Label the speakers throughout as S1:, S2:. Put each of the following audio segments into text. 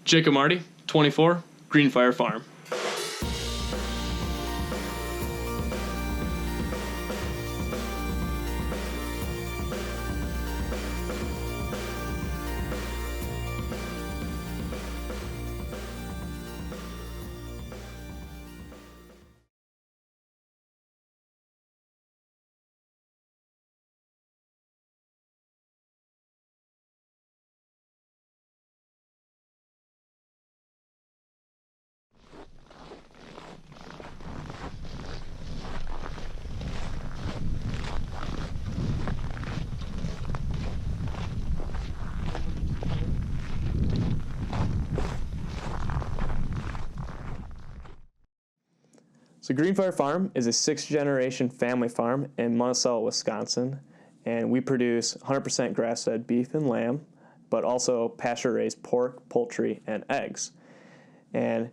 S1: Jacob Marty, 24, Greenfire Farm. So Greenfire Farm is a 6th-generation family farm in Monticello, Wisconsin, and we produce 100% grass-fed beef and lamb, but also pasture-raised pork, poultry, and eggs. And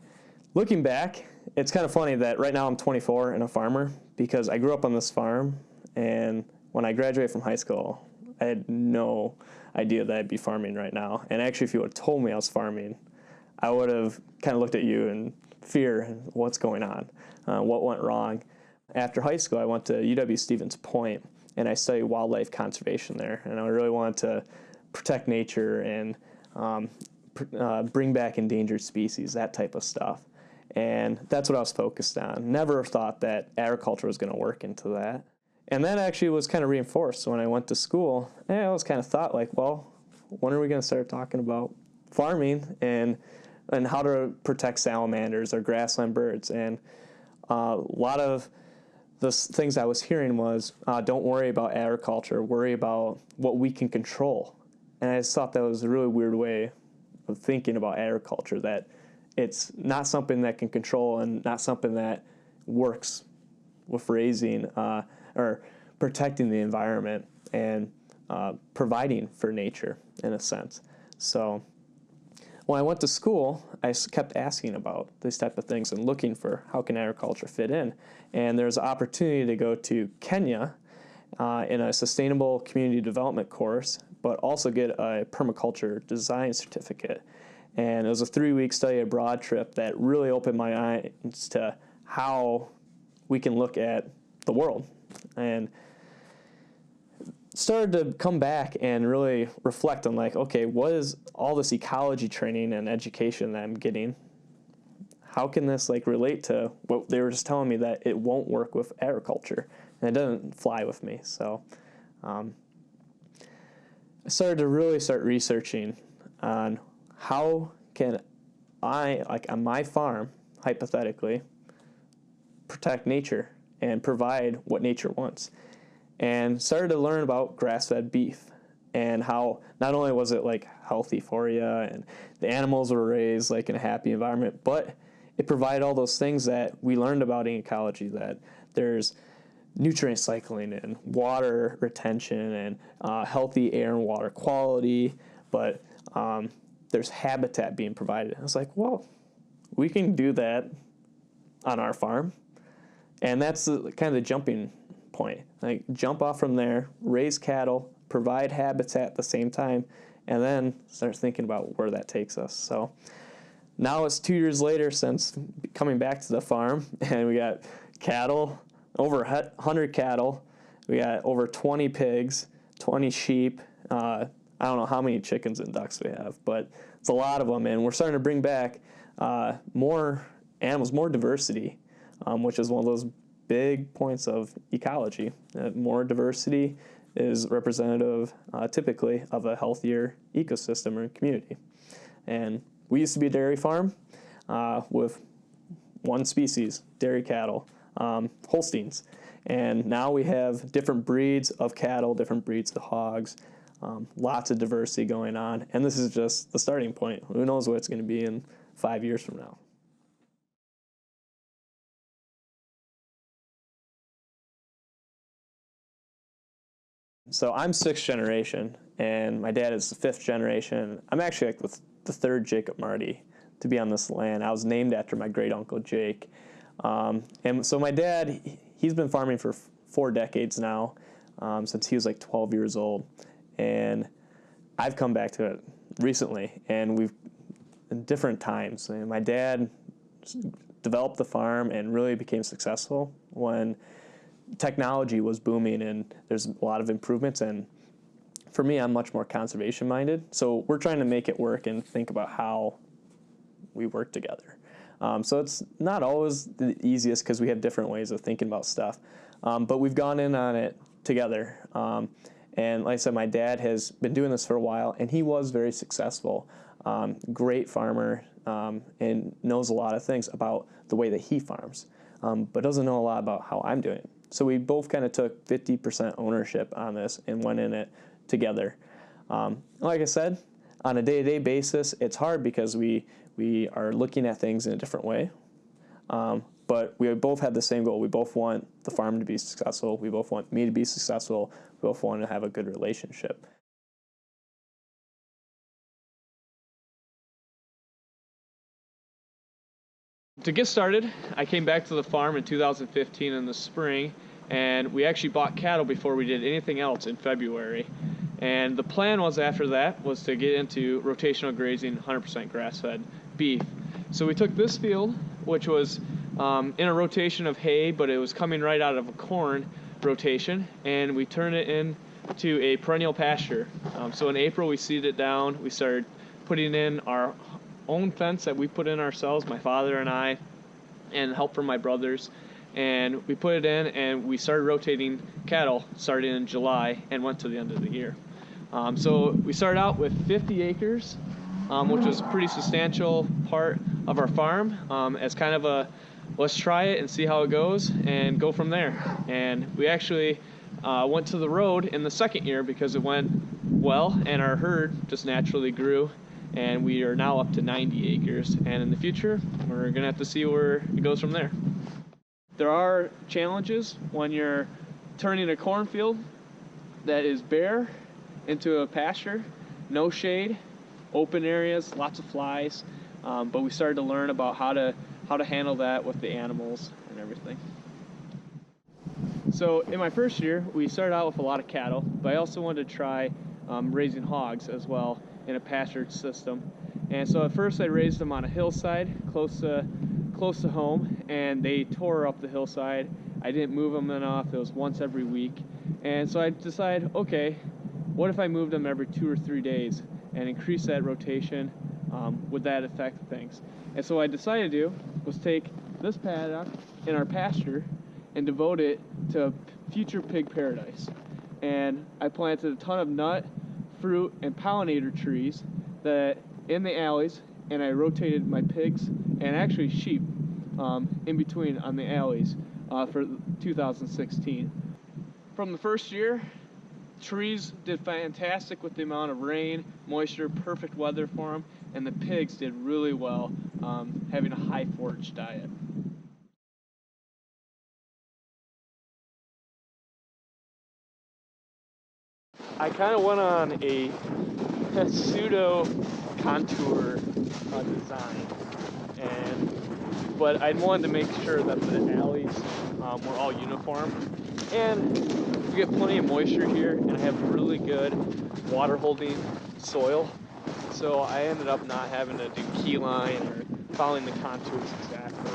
S1: looking back, it's kind of funny that right now I'm 24 and a farmer because I grew up on this farm, and when I graduated from high school, I had no idea that I'd be farming right now. And actually, if you would have told me I was farming, I would have kind of looked at you in fear, what's going on, what went wrong. After high school, I went to UW-Stevens Point, and I studied wildlife conservation there. And I really wanted to protect nature and bring back endangered species, that type of stuff. And that's what I was focused on. Never thought that agriculture was going to work into that. And that actually was kind of reinforced when I went to school. And I always kind of thought, like, well, when are we going to start talking about farming and how to protect salamanders or grassland birds? And a lot of the things I was hearing was, don't worry about agriculture, worry about what we can control. And I just thought that was a really weird way of thinking about agriculture, that it's not something that can control and not something that works with raising or protecting the environment and providing for nature in a sense. So when I went to school, I kept asking about these type of things and looking for how can agriculture fit in. And there's an opportunity to go to Kenya in a sustainable community development course, but also get a permaculture design certificate. And it was a 3-week study abroad trip that really opened my eyes to how we can look at the world. And started to come back and really reflect on, like, okay, what is all this ecology training and education that I'm getting? How can this relate to what they were just telling me, that it won't work with agriculture? And it doesn't fly with me. So I started to really start researching on how can I, on my farm, hypothetically, protect nature and provide what nature wants. And started to learn about grass-fed beef and how not only was it healthy for you and the animals were raised in a happy environment, but it provided all those things that we learned about in ecology, that there's nutrient cycling and water retention and healthy air and water quality, but there's habitat being provided. I was like, well, we can do that on our farm. And that's kind of the jumping point. Jump off from there, raise cattle, provide habitat at the same time, and then start thinking about where that takes us. So now it's 2 years later since coming back to the farm, and we got cattle, over 100 cattle. We got over 20 pigs, 20 sheep. I don't know how many chickens and ducks we have, but it's a lot of them, and we're starting to bring back more animals, more diversity, which is one of those big points of ecology. More diversity is representative, typically, of a healthier ecosystem or community. And we used to be a dairy farm with one species, dairy cattle, Holsteins. And now we have different breeds of cattle, different breeds of hogs, lots of diversity going on. And this is just the starting point. Who knows what it's going to be in 5 years from now. So I'm 6th generation, and my dad is the 5th generation. I'm actually the 3rd Jacob Marty to be on this land. I was named after my great uncle Jake. And so my dad, he's been farming for 4 decades now, since he was 12 years old. And I've come back to it recently, and we've different times. And my dad developed the farm and really became successful when technology was booming and there's a lot of improvements. And for me, I'm much more conservation minded. So we're trying to make it work and think about how we work together. So it's not always the easiest because we have different ways of thinking about stuff. But we've gone in on it together. And like I said, my dad has been doing this for a while, and he was very successful. Great farmer, and knows a lot of things about the way that he farms, but doesn't know a lot about how I'm doing it. So we both kind of took 50% ownership on this and went in it together. Like I said, on a day-to-day basis, it's hard because we are looking at things in a different way. But we both had the same goal. We both want the farm to be successful. We both want me to be successful. We both want to have a good relationship.
S2: To get started, I came back to the farm in 2015 in the spring, and we actually bought cattle before we did anything else in February. And the plan was after that was to get into rotational grazing, 100% grass-fed beef. So we took this field, which was in a rotation of hay, but it was coming right out of a corn rotation, and we turned it into a perennial pasture. So in April we seeded it down. We started putting in our own fence that we put in ourselves, my father and I, and help from my brothers. And we put it in, and we started rotating cattle starting in July and went to the end of the year. So we started out with 50 acres, which was a pretty substantial part of our farm, as kind of a let's try it and see how it goes and go from there. And we actually went to the road in the second year because it went well, and our herd just naturally grew, and we are now up to 90 acres. And in the future, we're gonna have to see where it goes from there. There are challenges when you're turning a cornfield that is bare into a pasture, no shade, open areas, lots of flies, but we started to learn about how to handle that with the animals and everything. So in my first year, we started out with a lot of cattle, but I also wanted to try raising hogs as well in a pastured system. And so at first I raised them on a hillside close to home, and they tore up the hillside. I didn't move them enough. It was once every week. And so I decided, okay, what if I moved them every 2 or 3 days and increase that rotation? Would that affect things? And so what I decided to do was take this paddock in our pasture and devote it to future pig paradise. And I planted a ton of nut, fruit, and pollinator trees that in the alleys, and I rotated my pigs and actually sheep in between on the alleys for 2016. From the first year, trees did fantastic with the amount of rain, moisture, perfect weather for them, and the pigs did really well having a high forage diet. I kind of went on a pseudo contour design, but I wanted to make sure that the alleys were all uniform, and we get plenty of moisture here, and I have really good water holding soil, so I ended up not having to do key line or following the contours exactly.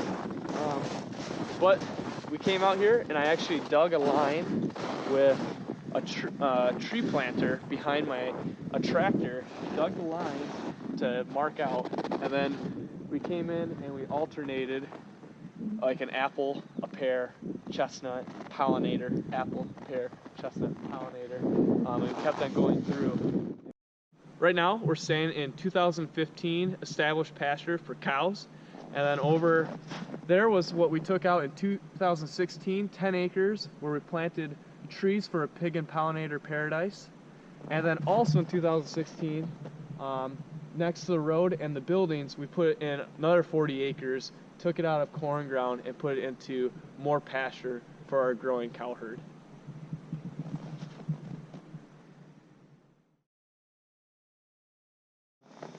S2: But we came out here, and I actually dug a line with a tree planter behind a tractor, dug the lines to mark out, and then we came in and we alternated like an apple, a pear, chestnut, pollinator, apple, pear, chestnut, pollinator, and we kept on going through. Right now we're staying in 2015 established pasture for cows, and then over there was what we took out in 2016, 10 acres where we planted trees for a pig and pollinator paradise. And then also in 2016, next to the road and the buildings, we put in another 40 acres, took it out of corn ground and put it into more pasture for our growing cow herd.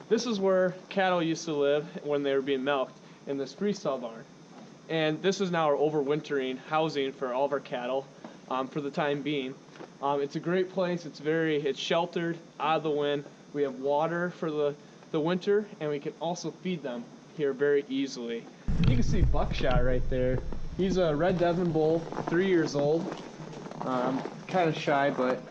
S2: This is where cattle used to live when they were being milked, in this freestall barn. And this is now our overwintering housing for all of our cattle for the time being. It's a great place. It's sheltered, out of the wind. We have water for the the winter, and we can also feed them here very easily. You can see Buckshot right there. He's a red Devon bull, 3 years old. Kind of shy, but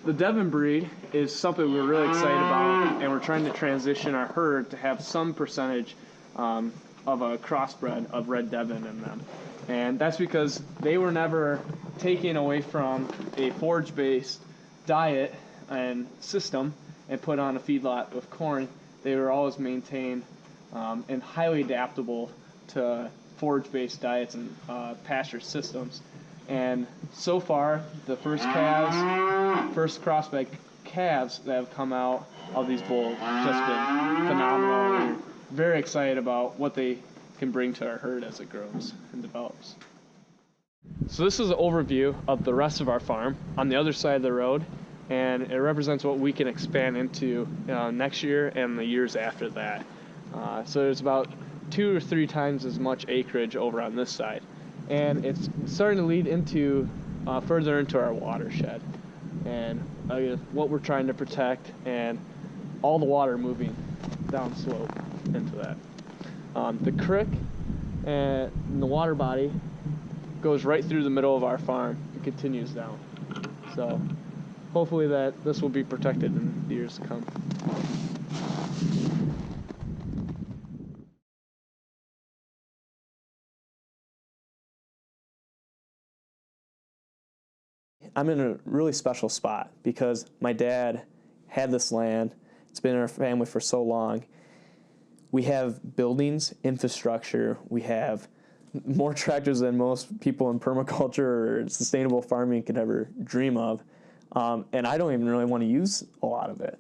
S2: the Devon breed is something we're really excited about, and we're trying to transition our herd to have some percentage of a crossbred of red Devon in them. And that's because they were never taken away from a forage-based diet and system and put on a feedlot with corn. They were always maintained and highly adaptable to forage-based diets and pasture systems. And so far, the first crossbred calves that have come out of these bulls have just been phenomenal. We're very excited about what they can bring to our herd as it grows and develops. So this is an overview of the rest of our farm on the other side of the road, and it represents what we can expand into next year and the years after that. So there's about 2 or 3 times as much acreage over on this side, and it's starting to lead into further into our watershed and what we're trying to protect, and all the water moving down slope into that. The creek and the water body goes right through the middle of our farm and continues down. So hopefully that this will be protected in the years to come.
S1: I'm in a really special spot because my dad had this land. It's been in our family for so long. We have buildings, infrastructure. We have more tractors than most people in permaculture or sustainable farming could ever dream of. And I don't even really want to use a lot of it.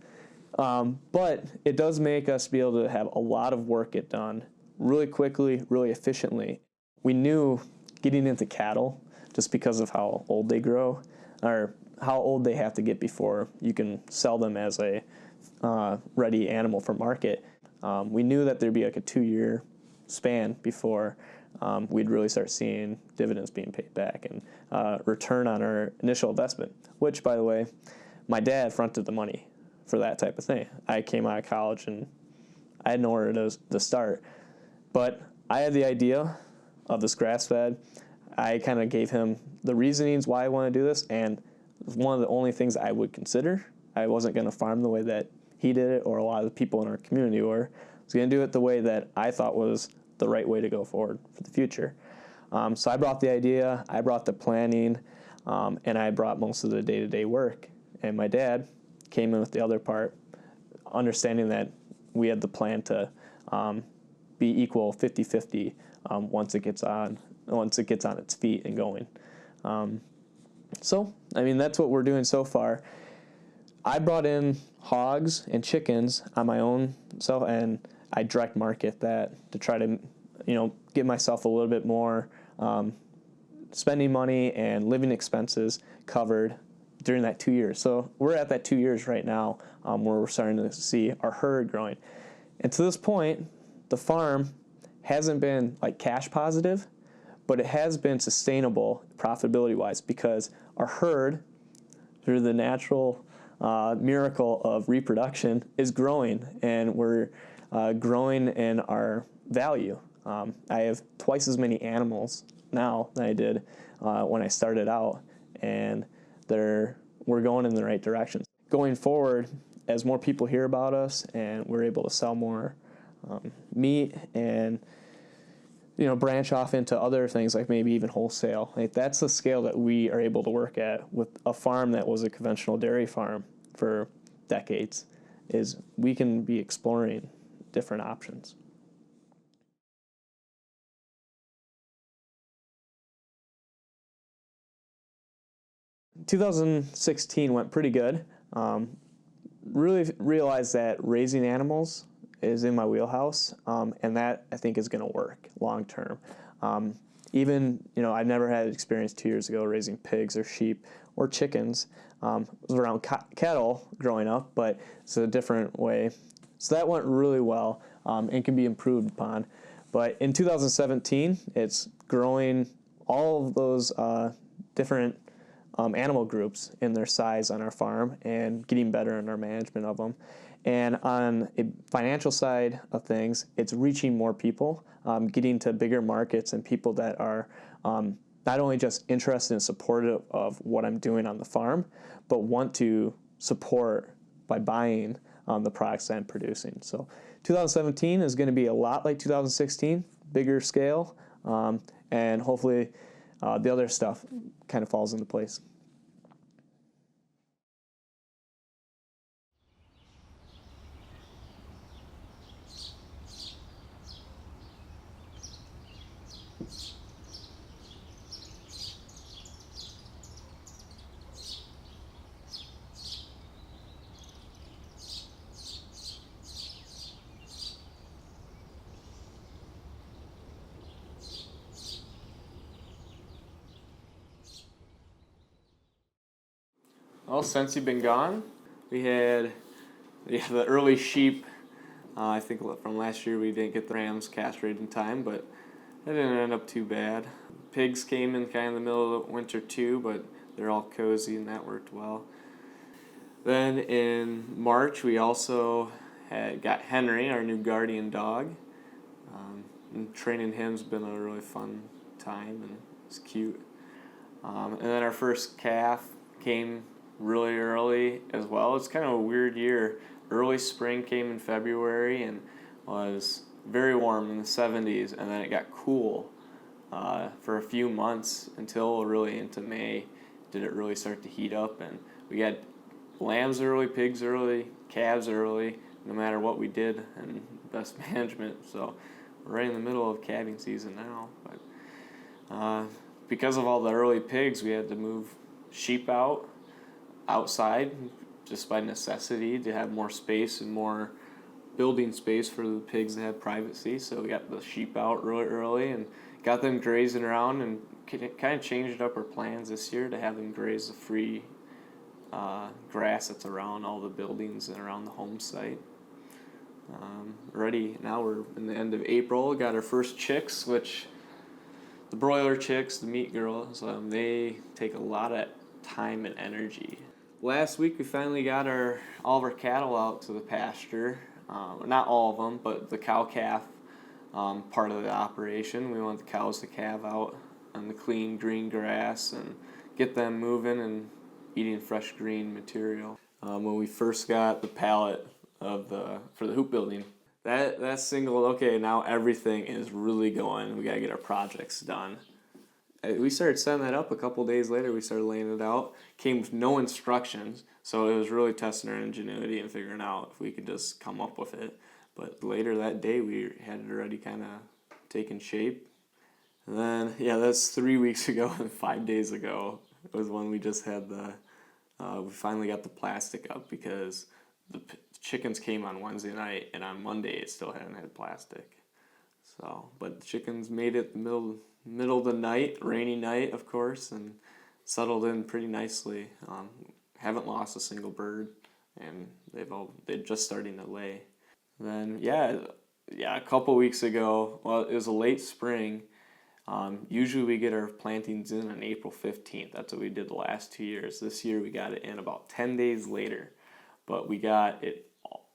S1: But it does make us be able to have a lot of work get done really quickly, really efficiently. We knew getting into cattle, just because of how old they grow, or how old they have to get before you can sell them as a ready animal for market. We knew that there'd be like a 2-year span before we'd really start seeing dividends being paid back and return on our initial investment, which, by the way, my dad fronted the money for that type of thing. I came out of college and I had nowhere to start. But I had the idea of this grass-fed. I kind of gave him the reasonings why I want to do this, and it was one of the only things I would consider. I wasn't going to farm the way that he did it or a lot of the people in our community were. I was going to do it the way that I thought was the right way to go forward for the future. So I brought the idea, I brought the planning, and I brought most of the day-to-day work. And my dad came in with the other part, understanding that we had the plan to be equal 50-50 once it gets on its feet and going. So, I mean, that's what we're doing so far. I brought in hogs and chickens on my own self, and I direct market that to try to, get myself a little bit more spending money and living expenses covered during that 2 years. So we're at that 2 years right now where we're starting to see our herd growing. And to this point, the farm hasn't been like cash positive, but it has been sustainable profitability-wise because our herd, through the natural miracle of reproduction, is growing, and we're growing in our value. I have twice as many animals now than I did when I started out, and we're going in the right direction. Going forward, as more people hear about us and we're able to sell more meat and branch off into other things like maybe even wholesale. Like that's the scale that we are able to work at with a farm that was a conventional dairy farm for decades, is we can be exploring different options. In 2016 went pretty good. Really realized that raising animals is in my wheelhouse, and that I think is going to work long term. Even, I've never had experience 2 years ago raising pigs or sheep or chickens. I was around cattle growing up, but it's a different way. So that went really well and can be improved upon. But in 2017, it's growing all of those different animal groups in their size on our farm and getting better in our management of them. And on a financial side of things, it's reaching more people, getting to bigger markets and people that are not only just interested and supportive of what I'm doing on the farm, but want to support by buying the products that I'm producing. So 2017 is going to be a lot like 2016, bigger scale, and hopefully the other stuff kind of falls into place. Well, since you've been gone, we had the early sheep. I think from last year we didn't get the rams castrated in time, but that didn't end up too bad. Pigs came in kind of the middle of the winter too, but they're all cozy and that worked well. Then in March we also got Henry, our new guardian dog. And training him's been a really fun time and it's cute. And then our first calf came really early as well. It's kind of a weird year. Early spring came in February and was very warm in the 70s, and then it got cool for a few months until really into May did it really start to heat up. And we had lambs early, pigs early, calves early, no matter what we did, and best management. So we're right in the middle of calving season now. But because of all the early pigs, we had to move sheep outside just by necessity to have more space and more building space for the pigs that have privacy. So we got the sheep out really early and got them grazing around, and kind of changed up our plans this year to have them graze the free grass that's around all the buildings and around the home site. Ready now, we're in the end of April, got our first chicks, which the broiler chicks, the meat girls, they take a lot of time and energy. Last week we finally got all of our cattle out to the pasture. Not all of them, but the cow-calf part of the operation. We want the cows to calve out on the clean green grass and get them moving and eating fresh green material. When we first got the pallet for the hoop building, that single, okay, now everything is really going. We got to get our projects done. We started setting that up a couple days later. We started laying it out. Came with no instructions, so it was really testing our ingenuity and figuring out if we could just come up with it. But later that day, we had it already kind of taken shape. And then, that's 3 weeks ago, and 5 days ago was when we just had we finally got the plastic up, because the chickens came on Wednesday night, and on Monday it still hadn't had plastic. So, but the chickens made it the middle of the night, rainy night, of course, and settled in pretty nicely. Haven't lost a single bird, and they're just starting to lay. Then a couple weeks ago, well, it was a late spring. Usually we get our plantings in on April 15th. That's what we did the last 2 years. This year we got it in about 10 days later, but we got it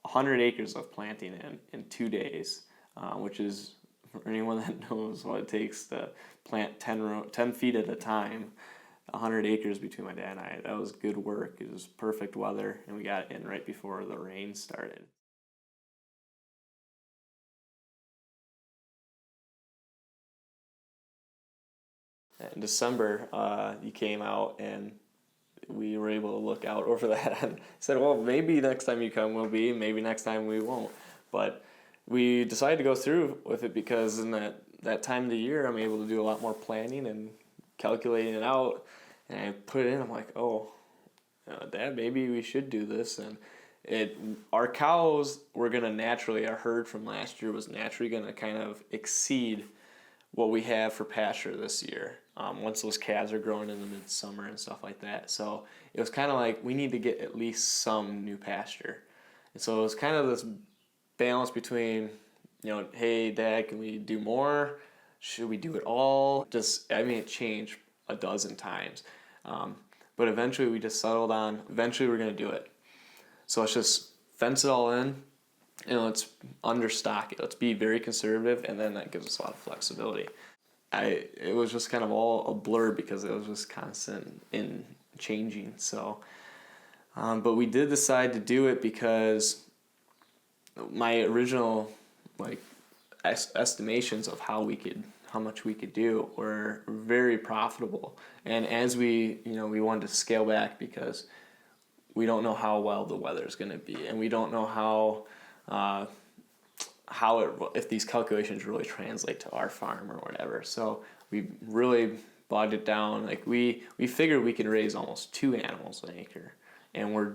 S1: 100 acres of planting in 2 days, which is, for anyone that knows what it takes to plant 10 feet at a time, 100 acres between my dad and I. That was good work. It was perfect weather, and we got it in right before the rain started. In December, you came out, and we were able to look out over that and said, well, maybe next time you come we'll be, maybe next time we won't. But we decided to go through with it because in that time of the year, I'm able to do a lot more planning and calculating it out. And I put it in, I'm like, Dad, maybe we should do this. And our cows were going to naturally, our herd from last year was naturally going to kind of exceed what we have for pasture this year, once those calves are growing in the midsummer and stuff like that. So it was kind of like, we need to get at least some new pasture. And so it was kind of this balance between, hey, Dad, can we do more? Should we do it all? It changed a dozen times. But eventually we just settled on, we're going to do it. So let's just fence it all in, let's understock it. Let's be very conservative, and then that gives us a lot of flexibility. It was just kind of all a blur because it was just constant in changing. So, but we did decide to do it because my original estimations of how much we could do were very profitable. And as we wanted to scale back because we don't know how well the weather is going to be, and we don't know if these calculations really translate to our farm or whatever. So we really bogged it down. Like we figured we could raise almost 2 animals an acre, and we're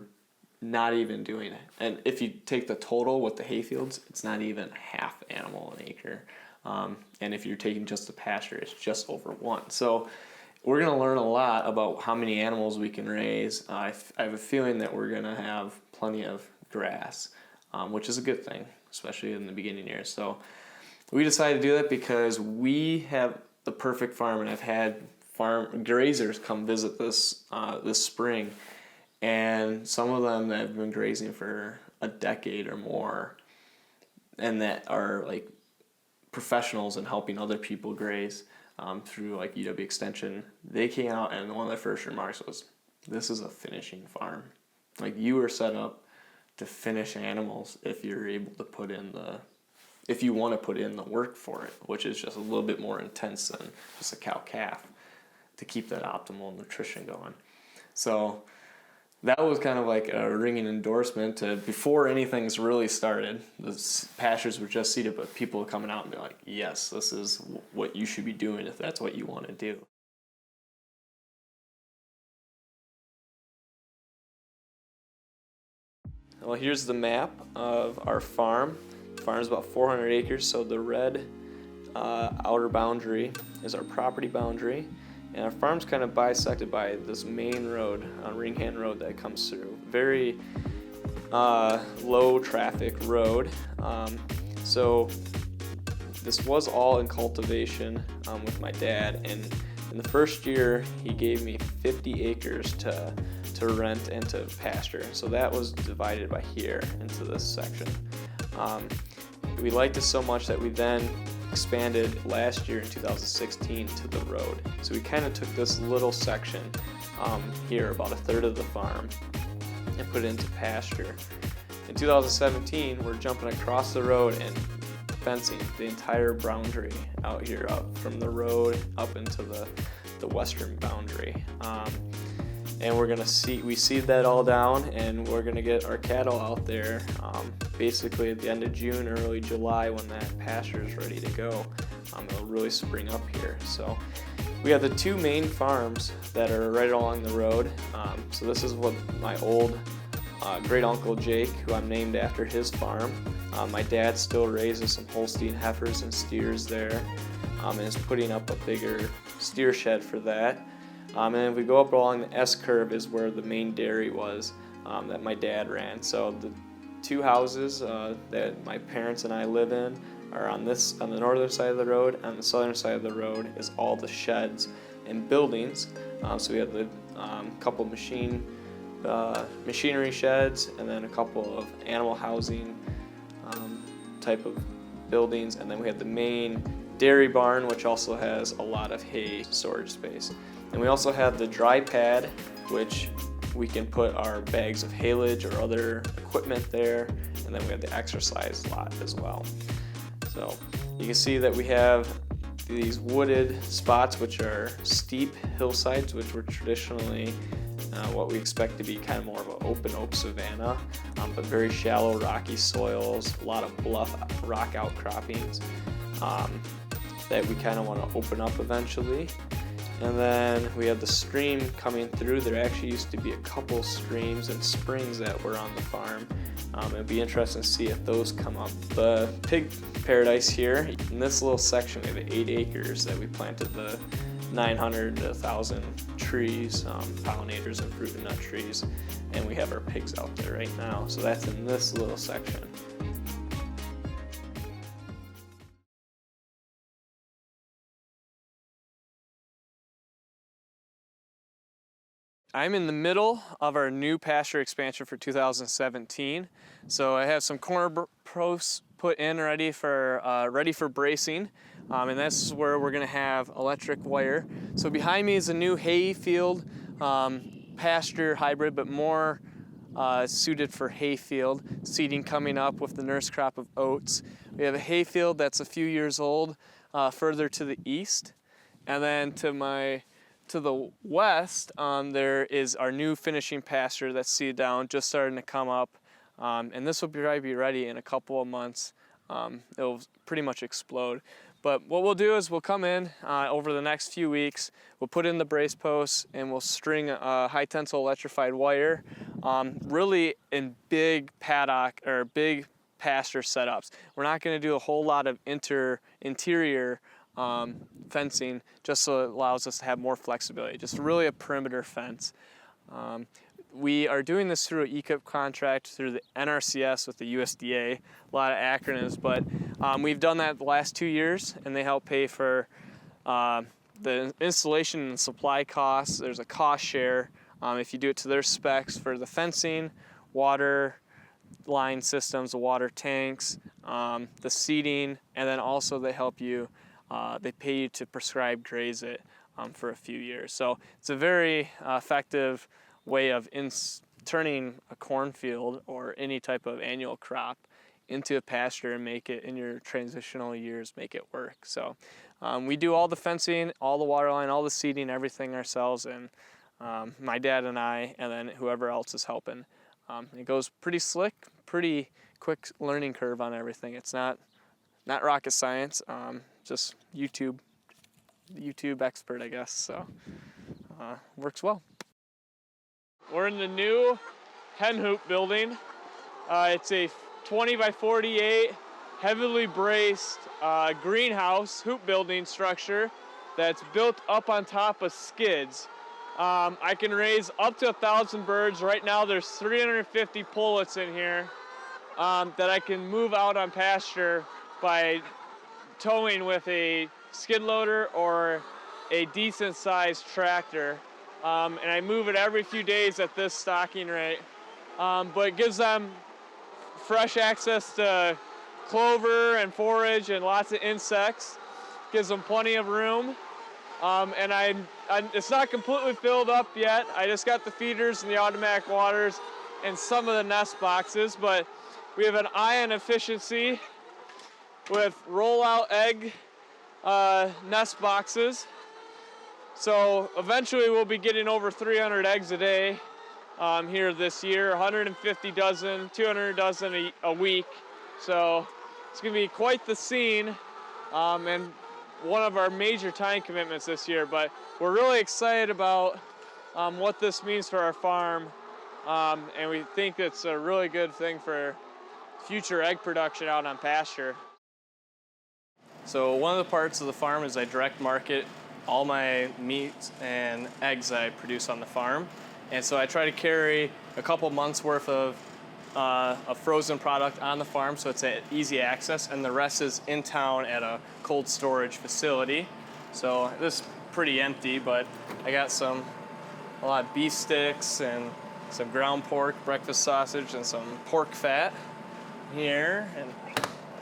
S1: not even doing it. And if you take the total with the hayfields, it's not even half animal an acre. And if you're taking just the pasture, it's just over 1. So we're going to learn a lot about how many animals we can raise. I have a feeling that we're going to have plenty of grass, which is a good thing, especially in the beginning years. So we decided to do that because we have the perfect farm, and I've had farm grazers come visit this spring, and some of them that have been grazing for a decade or more, and that are like professionals in helping other people graze through like UW Extension. They came out, and one of their first remarks was, "This is a finishing farm. Like, you are set up to finish animals if you're able to if you want to put in the work for it," which is just a little bit more intense than just a cow-calf, to keep that optimal nutrition going. So that was kind of like a ringing endorsement to, before anything's really started, the pastures were just seeded, but people were coming out and be like, yes, this is what you should be doing if that's what you want to do. Well, here's the map of our farm. The farm is about 400 acres, so the red outer boundary is our property boundary. And our farm's kind of bisected by this main road, Ringhand Road, that comes through. Very low traffic road. So this was all in cultivation with my dad. And in the first year, he gave me 50 acres to rent and to pasture. So that was divided by here into this section. We liked it so much that we then expanded last year in 2016 to the road. So we kind of took this little section here, about a third of the farm, and put it into pasture. In 2017, we're jumping across the road and fencing the entire boundary out here, up from the road up into the western boundary. And we seed that all down, and we're gonna get our cattle out there basically at the end of June, early July, when that pasture is ready to go. It'll really spring up here. So we have the 2 main farms that are right along the road. So this is what my old great uncle Jake, who I'm named after his farm. My dad still raises some Holstein heifers and steers there, and is putting up a bigger steer shed for that. And if we go up along the S-curve is where the main dairy was that my dad ran. So the 2 houses that my parents and I live in are on the northern side of the road. On the southern side of the road is all the sheds and buildings. So we have the couple machinery sheds, and then a couple of animal housing type of buildings, and then we have the main dairy barn, which also has a lot of hay storage space. And we also have the dry pad, which we can put our bags of haylage or other equipment there, and then we have the exercise lot as well. So you can see that we have these wooded spots, which are steep hillsides, which were traditionally what we expect to be kind of more of an open oak savanna, but very shallow rocky soils, a lot of bluff rock outcroppings that we kind of want to open up eventually. And then we have the stream coming through. There actually used to be a couple streams and springs that were on the farm. It'd be interesting to see if those come up. The pig paradise here, in this little section, we have 8 acres that we planted the 900 to 1,000 trees, pollinators and fruit and nut trees, and we have our pigs out there right now. So that's in this little section. I'm in the middle of our new pasture expansion for 2017. So I have some corner posts put in ready for bracing. And this is where we're gonna have electric wire. So behind me is a new hay field pasture hybrid, but more suited for hay field. Seeding coming up with the nurse crop of oats. We have a hay field that's a few years old further to the east. And then to the west, there is our new finishing pasture that's seeded down, just starting to come up. And this will probably be ready in a couple of months. It'll pretty much explode. But what we'll do is we'll come in over the next few weeks, we'll put in the brace posts, and we'll string high tensile electrified wire, really in big paddock or big pasture setups. We're not going to do a whole lot of interior fencing, just so it allows us to have more flexibility. Just really a perimeter fence. We are doing this through an ECIP contract through the NRCS with the USDA, a lot of acronyms, but we've done that the last 2 years, and they help pay for the installation and supply costs. There's a cost share if you do it to their specs for the fencing, water line systems, the water tanks, the seeding, and then also they help you, they pay you to prescribe graze it for a few years. So it's a very effective way of turning a cornfield or any type of annual crop into a pasture and make it in your transitional years, make it work. So we do all the fencing, all the water line, all the seeding, everything ourselves, and my dad and I, and then whoever else is helping. It goes pretty slick, pretty quick learning curve on everything. It's not rocket science, just YouTube expert, I guess. So works well. We're in the new hen hoop building. It's a 20 by 48 heavily braced greenhouse hoop building structure that's built up on top of skids. I can raise up to 1,000 birds. Right now there's 350 pullets in here that I can move out on pasture by towing with a skid loader or a decent sized tractor. And I move it every few days at this stocking rate. But it gives them fresh access to clover and forage and lots of insects. Gives them plenty of room. And it's not completely filled up yet. I just got the feeders and the automatic waters and some of the nest boxes, but we have an eye on efficiency with roll-out egg nest boxes. So eventually we'll be getting over 300 eggs a day here this year, 150 dozen, 200 dozen a week. So it's going to be quite the scene and one of our major time commitments this year. But we're really excited about what this means for our farm, and we think it's a really good thing for future egg production out on pasture. So one of the parts of the farm is I direct market all my meat and eggs I produce on the farm. And so I try to carry a couple months worth of a frozen product on the farm, so it's at easy access, and the rest is in town at a cold storage facility. So this is pretty empty, but I got a lot of beef sticks and some ground pork, breakfast sausage, and some pork fat here. And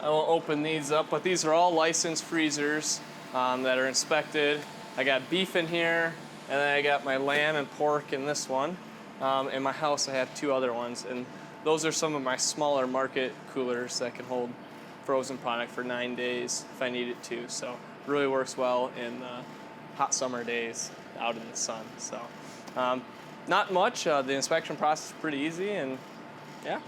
S1: I won't open these up, but these are all licensed freezers that are inspected. I got beef in here, and then I got my lamb and pork in this one. In my house I have 2 other ones, and those are some of my smaller market coolers that can hold frozen product for 9 days if I need it to. So it really works well in hot summer days out in the sun. So not much. The inspection process is pretty easy, and yeah.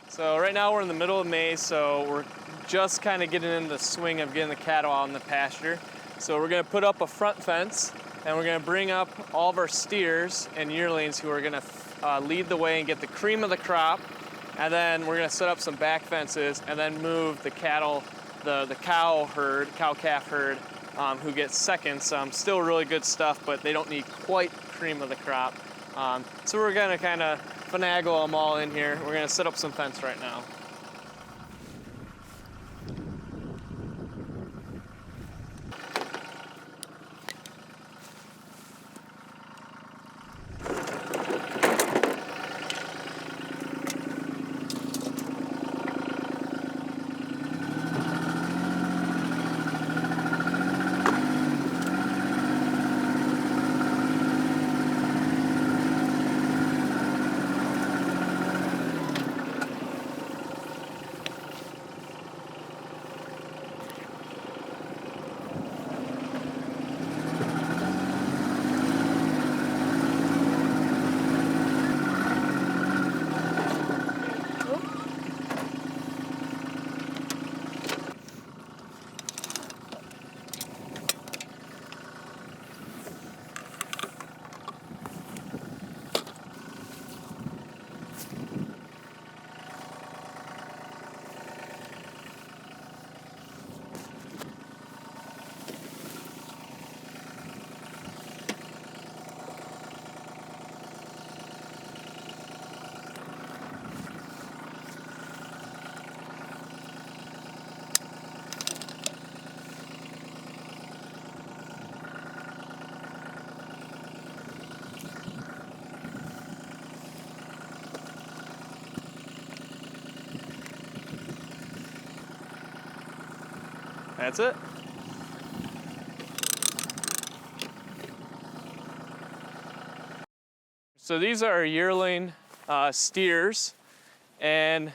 S1: So right now we're in the middle of May, so we're just kind of getting into the swing of getting the cattle out in the pasture. So we're going to put up a front fence, and we're going to bring up all of our steers and yearlings who are going to lead the way and get the cream of the crop. And then we're going to set up some back fences and then move the cattle, the cow-calf herd, who gets seconds. Still really good stuff, but they don't need quite cream of the crop. So we're going to kind of finagle them all in here. We're going to set up some fence right now. That's it. So these are our yearling steers, and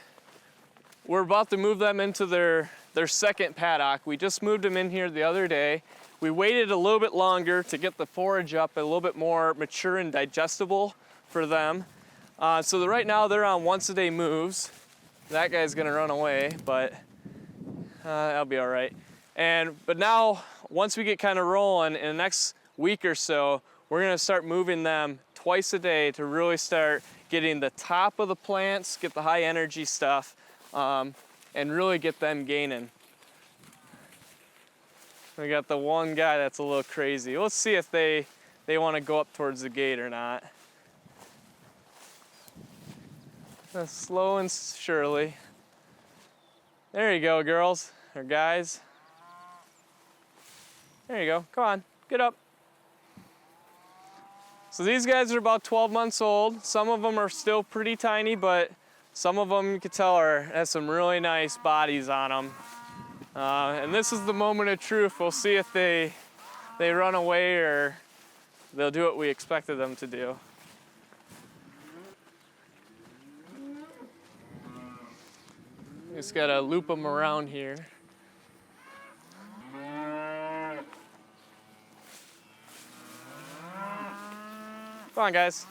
S1: we're about to move them into their second paddock. We just moved them in here the other day. We waited a little bit longer to get the forage up a little bit more mature and digestible for them. So right now they're on once-a-day moves. That guy's gonna run away, but that'll be all right. But now, once we get kind of rolling, in the next week or so, we're gonna start moving them twice a day to really start getting the top of the plants, get the high energy stuff, and really get them gaining. We got the one guy that's a little crazy. Let's see if they want to go up towards the gate or not. Slow and surely. There you go, girls or guys. There you go. Come on, get up. So these guys are about 12 months old. Some of them are still pretty tiny, but some of them you can tell have some really nice bodies on them. And this is the moment of truth. We'll see if they run away or they'll do what we expected them to do. Just gotta loop them around here. Come on, guys.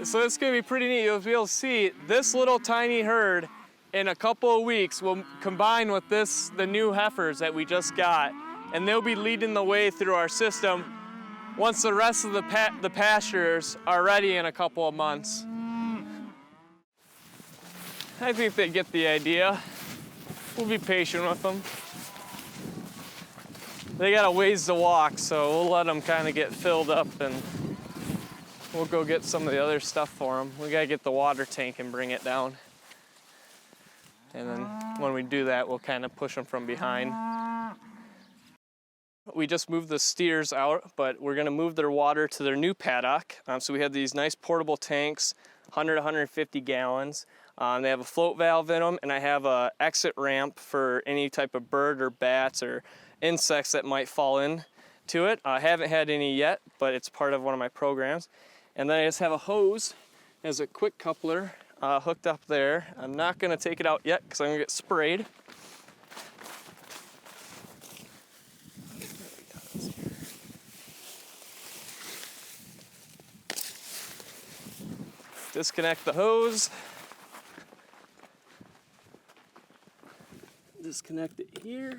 S1: So it's gonna be pretty neat. You'll be able to see this little tiny herd in a couple of weeks will combine with the new heifers that we just got, and they'll be leading the way through our system once the rest of the pastures are ready in a couple of months. I think they get the idea. We'll be patient with them. They got a ways to walk, so we'll let them kind of get filled up and we'll go get some of the other stuff for them. We gotta get the water tank and bring it down. And then when we do that, we'll kind of push them from behind. We just moved the steers out, but we're gonna move their water to their new paddock. So we have these nice portable tanks, 100, 150 gallons. They have a float valve in them, and I have a exit ramp for any type of bird or bats or insects that might fall into it. I haven't had any yet, but it's part of one of my programs. And then I just have a hose as a quick coupler hooked up there. I'm not gonna take it out yet because I'm gonna get sprayed. Disconnect the hose. Disconnect it here.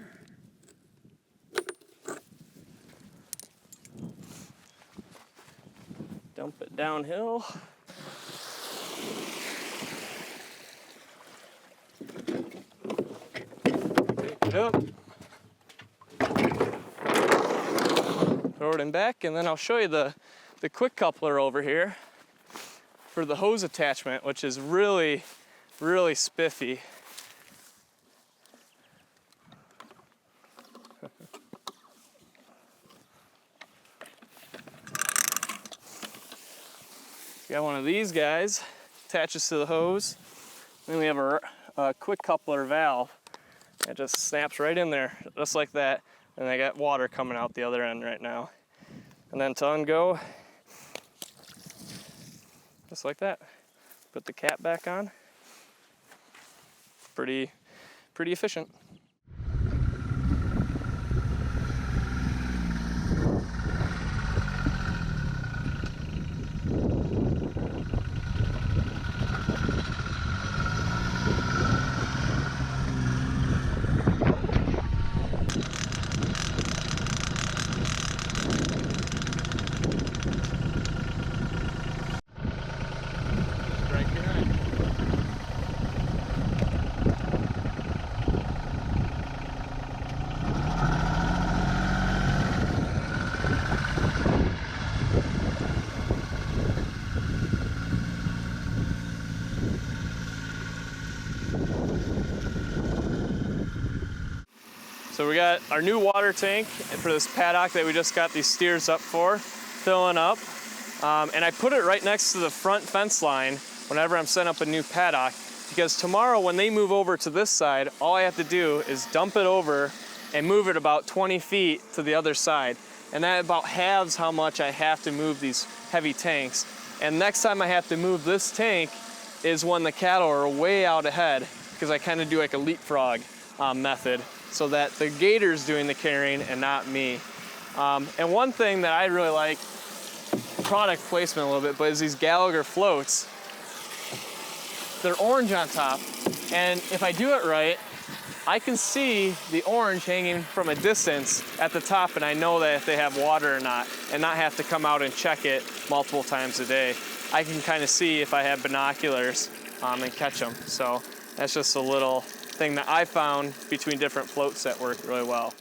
S1: Dump it downhill. Pick it up. Throw it in back, and then I'll show you the quick coupler over here for the hose attachment, which is really, really spiffy. Got one of these guys, attaches to the hose. Then we have a quick coupler valve. It just snaps right in there, just like that. And I got water coming out the other end right now. And then to ungo, just like that. Put the cap back on. Pretty efficient. So we got our new water tank for this paddock that we just got these steers up for, filling up. And I put it right next to the front fence line whenever I'm setting up a new paddock. because tomorrow when they move over to this side, all I have to do is dump it over and move it about 20 feet to the other side. And that about halves how much I have to move these heavy tanks. And next time I have to move this tank is when the cattle are way out ahead, because I kind of do like a leapfrog method, so that the gator's doing the carrying and not me. And one thing that I really like, product placement a little bit, but is these Gallagher floats. They're orange on top, and if I do it right, I can see the orange hanging from a distance at the top, and I know that if they have water or not, and not have to come out and check it multiple times a day. I can kind of see if I have binoculars and catch them. So that's just a little thing that I found between different floats that work really well.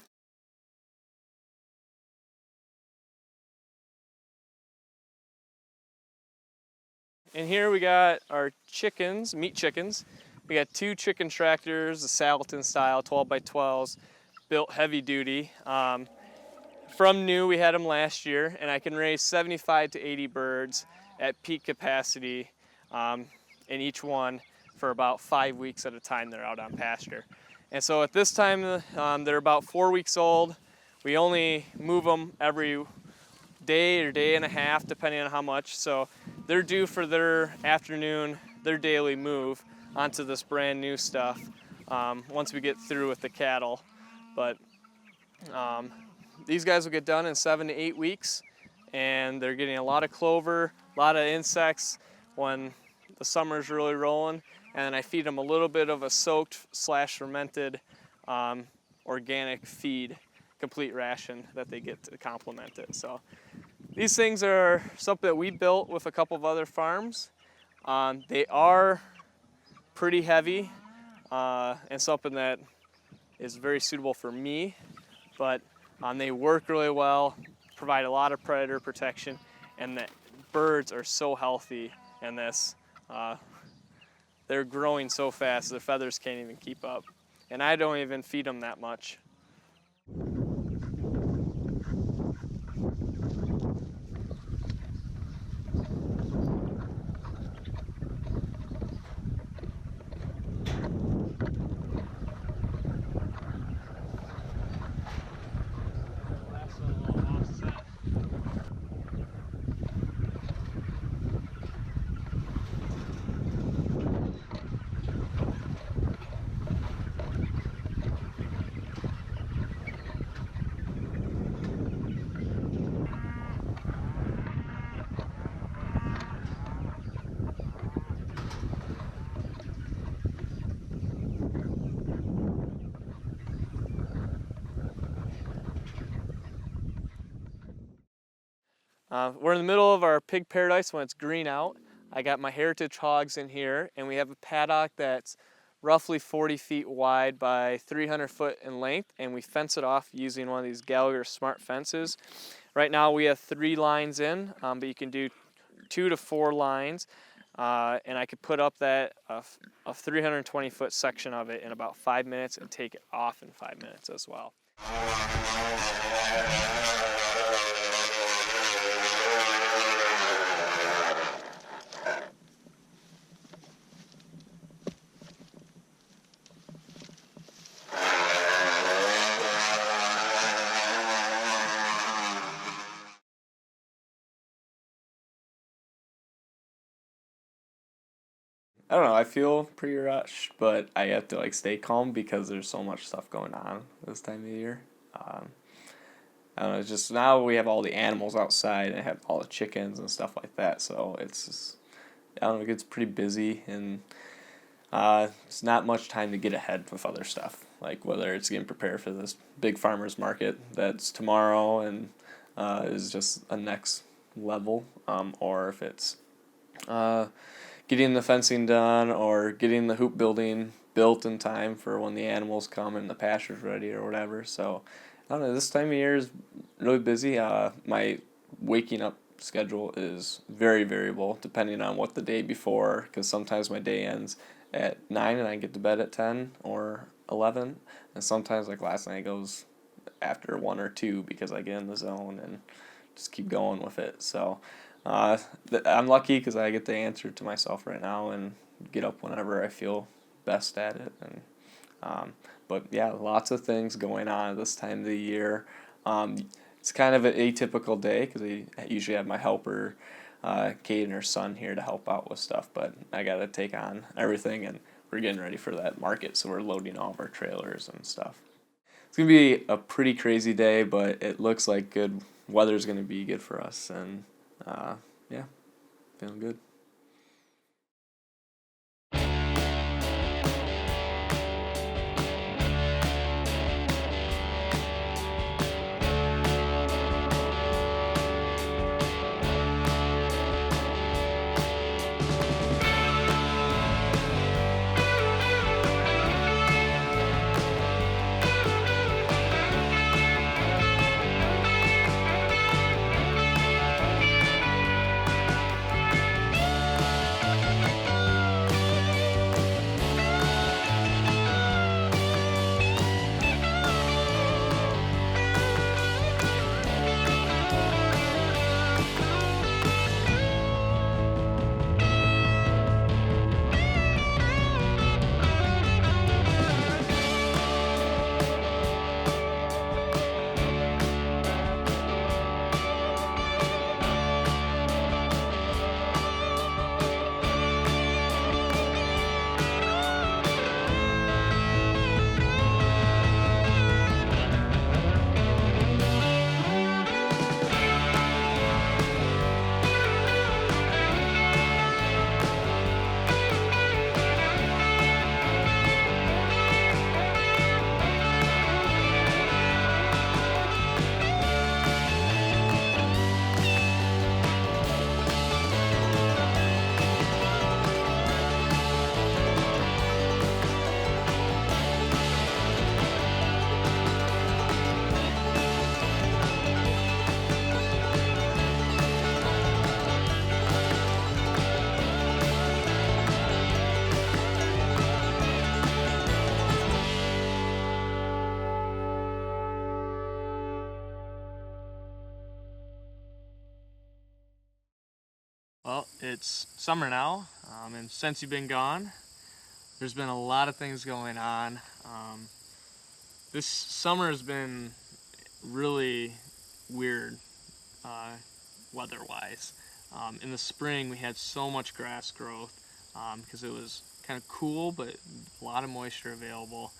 S1: And here we got our chickens, meat chickens. We got 2 chicken tractors, the Salatin style, 12 by 12s, built heavy duty. From new, we had them last year, and I can raise 75 to 80 birds at peak capacity in each one for about 5 weeks at a time. They're out on pasture. And so at this time, they're about 4 weeks old. We only move them every day or day and a half, depending on how much. So they're due for their afternoon, their daily move onto this brand new stuff once we get through with the cattle. But these guys will get done in 7 to 8 weeks, and they're getting a lot of clover, a lot of insects when the summer's really rolling. And then I feed them a little bit of a soaked / fermented organic feed, complete ration that they get to complement it. So these things are something that we built with a couple of other farms. They are pretty heavy and something that is very suitable for me, but they work really well, provide a lot of predator protection, and the birds are so healthy in this. They're growing so fast, their feathers can't even keep up. And I don't even feed them that much. We're in the middle of our pig paradise when it's green out. I got my heritage hogs in here, and we have a paddock that's roughly 40 feet wide by 300 foot in length, and we fence it off using one of these Gallagher smart fences. Right now we have 3 lines in, but you can do 2 to 4 lines, and I could put up that a 320 foot section of it in about 5 minutes and take it off in 5 minutes as well. I don't know, I feel pretty rushed, but I have to stay calm because there's so much stuff going on this time of year. I don't know, it's just now we have all the animals outside and I have all the chickens and stuff like that, so it's just, I don't know, it gets pretty busy, and it's not much time to get ahead with other stuff, like whether it's getting prepared for this big farmers market that's tomorrow and is just a next level, or if it's getting the fencing done or getting the hoop building built in time for when the animals come and the pasture's ready or whatever. So I don't know, this time of year is really busy. My waking up schedule is very variable depending on what the day before, because sometimes my day ends at 9 and I get to bed at 10 or 11, and sometimes like last night goes after 1 or 2 because I get in the zone and just keep going with it. So I'm lucky because I get the answer to myself right now, and get up whenever I feel best at it. And but yeah, lots of things going on at this time of the year. It's kind of an atypical day because I usually have my helper, Kate and her son here to help out with stuff, but I got to take on everything, and we're getting ready for that market, so we're loading all of our trailers and stuff. It's going to be a pretty crazy day, but it looks like good weather's going to be good for us, and yeah, feeling good.
S2: Well, it's summer now, and since you've been gone, there's been a lot of things going on. This summer has been really weird weather-wise. In the spring, we had so much grass growth because it was kind of cool, but a lot of moisture available.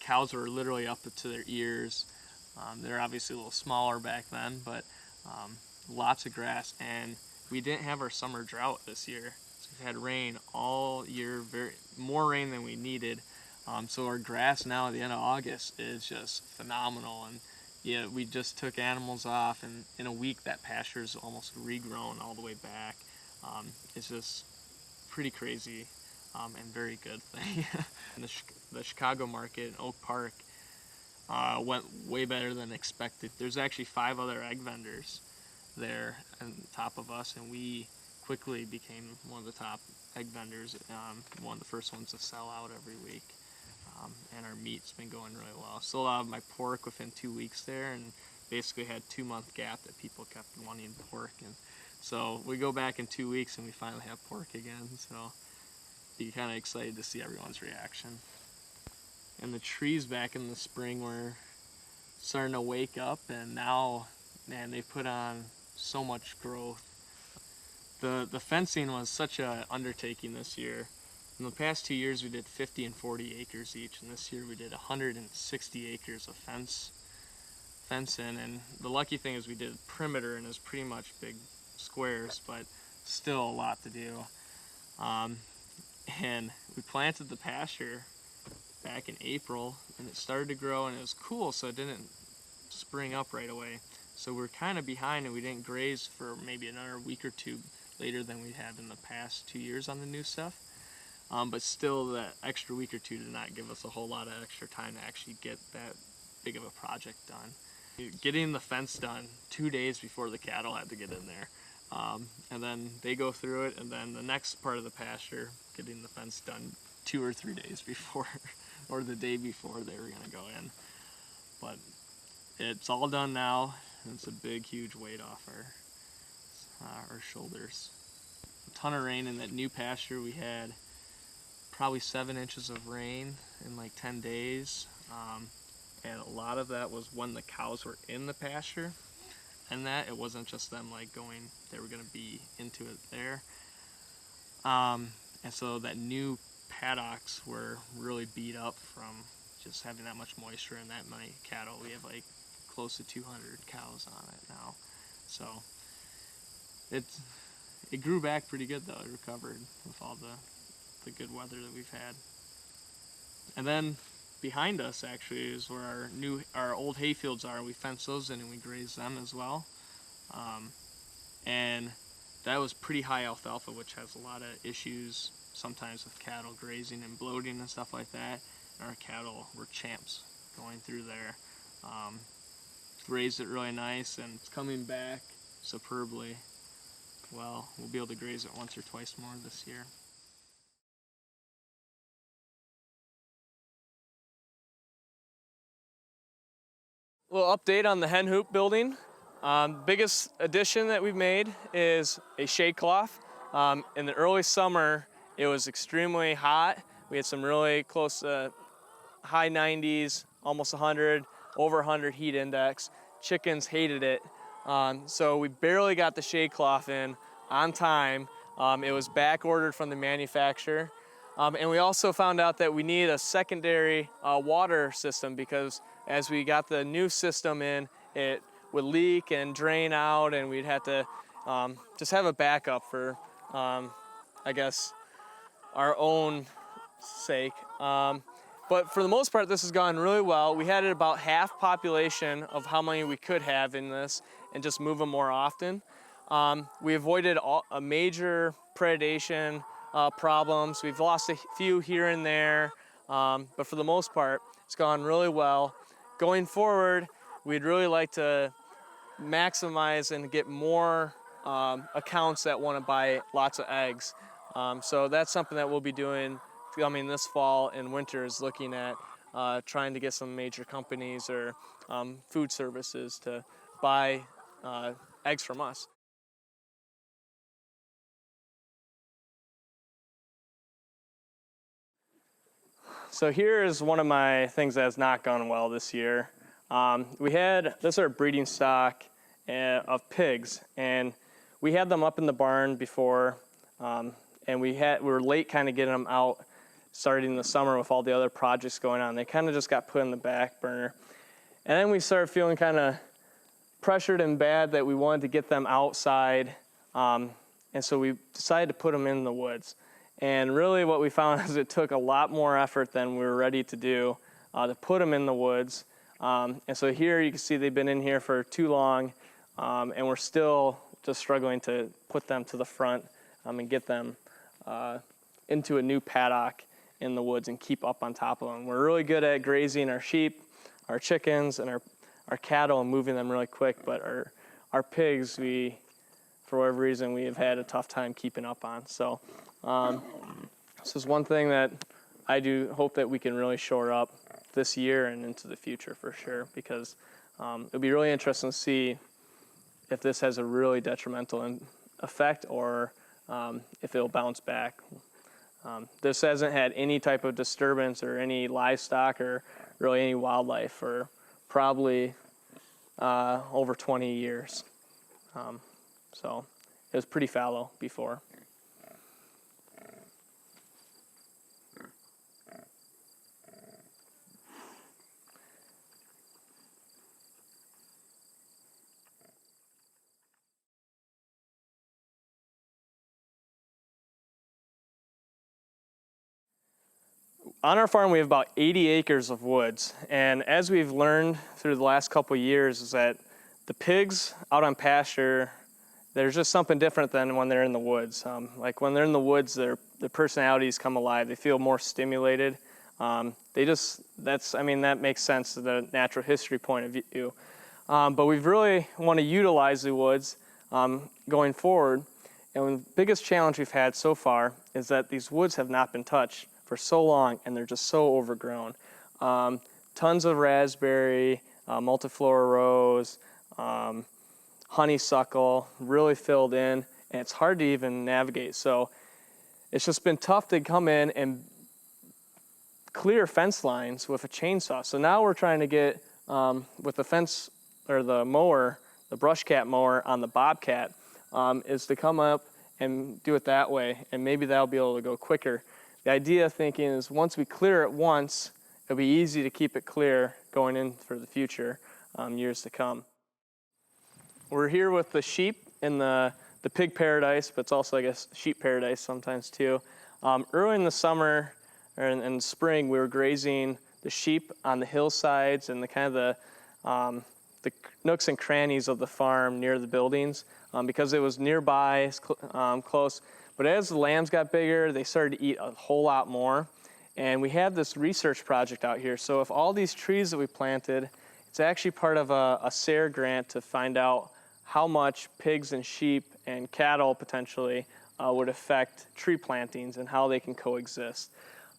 S2: Cows were literally up to their ears. They're obviously a little smaller back then, but lots of grass, and we didn't have our summer drought this year. So we've had rain all year, more rain than we needed. So our grass now at the end of August is just phenomenal. And yeah, we just took animals off, and in a week that pasture's almost regrown all the way back. It's just pretty crazy and very good thing. The Chicago market in Oak Park went way better than expected. There's actually 5 other egg vendors there on top of us, and we quickly became one of the top egg vendors, one of the first ones to sell out every week. And our meat's been going really well. Sold out of my pork within 2 weeks there, and basically had 2-month gap that people kept wanting pork, and so we go back in 2 weeks and we finally have pork again. So be kind of excited to see everyone's reaction. And the trees back in the spring were starting to wake up, and now, man, they put on so much growth. The fencing was such an undertaking this year. In the past 2 years we did 50 and 40 acres each, and this year we did 160 acres of fence in. And the lucky thing is we did perimeter, and it was pretty much big squares, but still a lot to do. And we planted the pasture back in April, and it started to grow, and it was cool, so it didn't spring up right away. So we're kind of behind, and we didn't graze for maybe another week or 2 later than we had in the past 2 years on the new stuff. But still, that extra week or 2 did not give us a whole lot of extra time to actually get that big of a project done. Getting the fence done 2 days before the cattle had to get in there. And then they go through it, and then the next part of the pasture, getting the fence done 2 or 3 days before, or the day before they were gonna go in. But it's all done now, and it's a big, huge weight off our shoulders. a ton of rain in that new pasture. We had probably 7 inches of rain in like 10 days. And a lot of that was when the cows were in the pasture, and that it wasn't just them like going, they were going to be into it there. And so that new paddocks were really beat up from just having that much moisture and that many cattle. We have like close to 200 cows on it now. So it grew back pretty good though. It recovered with all the good weather that we've had. And then behind us actually is where our old hay fields are. We fence those in and we graze them as well. And that was pretty high alfalfa, which has a lot of issues sometimes with cattle grazing and bloating and stuff like that. And our cattle were champs going through there. Grazed it really nice, and it's coming back superbly. Well, we'll be able to graze it once or twice more this year. A little update on the hen hoop building. Biggest addition that we've made is a shade cloth. In the early summer, it was extremely hot. We had some really close to high 90s, almost 100, over 100 heat index. Chickens hated it. So we barely got the shade cloth in on time. It was back ordered from the manufacturer. And we also found out that we need a secondary water system, because as we got the new system in, it would leak and drain out, and we'd have to just have a backup for, I guess, our own sake. But for the most part, this has gone really well. We had about half population of how many we could have in this, and just move them more often. We avoided a major predation problems. We've lost a few here and there, but for the most part, it's gone really well. Going forward, we'd really like to maximize and get more accounts that want to buy lots of eggs. So that's something that we'll be doing coming this fall and winter, is looking at trying to get some major companies or food services to buy eggs from us. So here is one of my things that has not gone well this year. This is our breeding stock of pigs, and we had them up in the barn before, and we were late kind of getting them out starting in the summer with all the other projects going on. They kind of just got put in the back burner. And then we started feeling kind of pressured and bad that we wanted to get them outside, and so we decided to put them in the woods. And really what we found is it took a lot more effort than we were ready to do to put them in the woods. And so here you can see they've been in here for too long, and we're still just struggling to put them to the front and get them into a new paddock in the woods and keep up on top of them. We're really good at grazing our sheep, our chickens, and our cattle and moving them really quick, but our pigs, for whatever reason, we have had a tough time keeping up on. So this is one thing that I do hope that we can really shore up this year and into the future for sure, because it'll be really interesting to see if this has a really detrimental effect or if it'll bounce back. This hasn't had any type of disturbance or any livestock or really any wildlife for probably over 20 years. So it was pretty fallow before. On our farm, we have about 80 acres of woods, and as we've learned through the last couple of years is that the pigs out on pasture, there's just something different than when they're in the woods. Like when they're in the woods, their personalities come alive. They feel more stimulated. That makes sense to the natural history point of view. But we've really want to utilize the woods going forward. And the biggest challenge we've had so far is that these woods have not been touched for so long, and they're just so overgrown. Tons of raspberry, multiflora rose, honeysuckle, really filled in,
S3: and it's hard to even navigate. So it's just been tough to come in and clear fence lines with a chainsaw. So now we're trying to get with the fence or the mower, the brush cat mower on the Bobcat, is to come up and do it that way, and maybe that'll be able to go quicker. The idea thinking is once we clear it once, it'll be easy to keep it clear going in for the future years to come. We're here with the sheep in the pig paradise, but it's also, I guess, sheep paradise sometimes too. Early in the summer or in spring, we were grazing the sheep on the hillsides and the kind of the nooks and crannies of the farm near the buildings because it was nearby, close. But as the lambs got bigger, they started to eat a whole lot more. And we have this research project out here. So if all these trees that we planted, it's actually part of a SARE grant to find out how much pigs and sheep and cattle potentially would affect tree plantings and how they can coexist.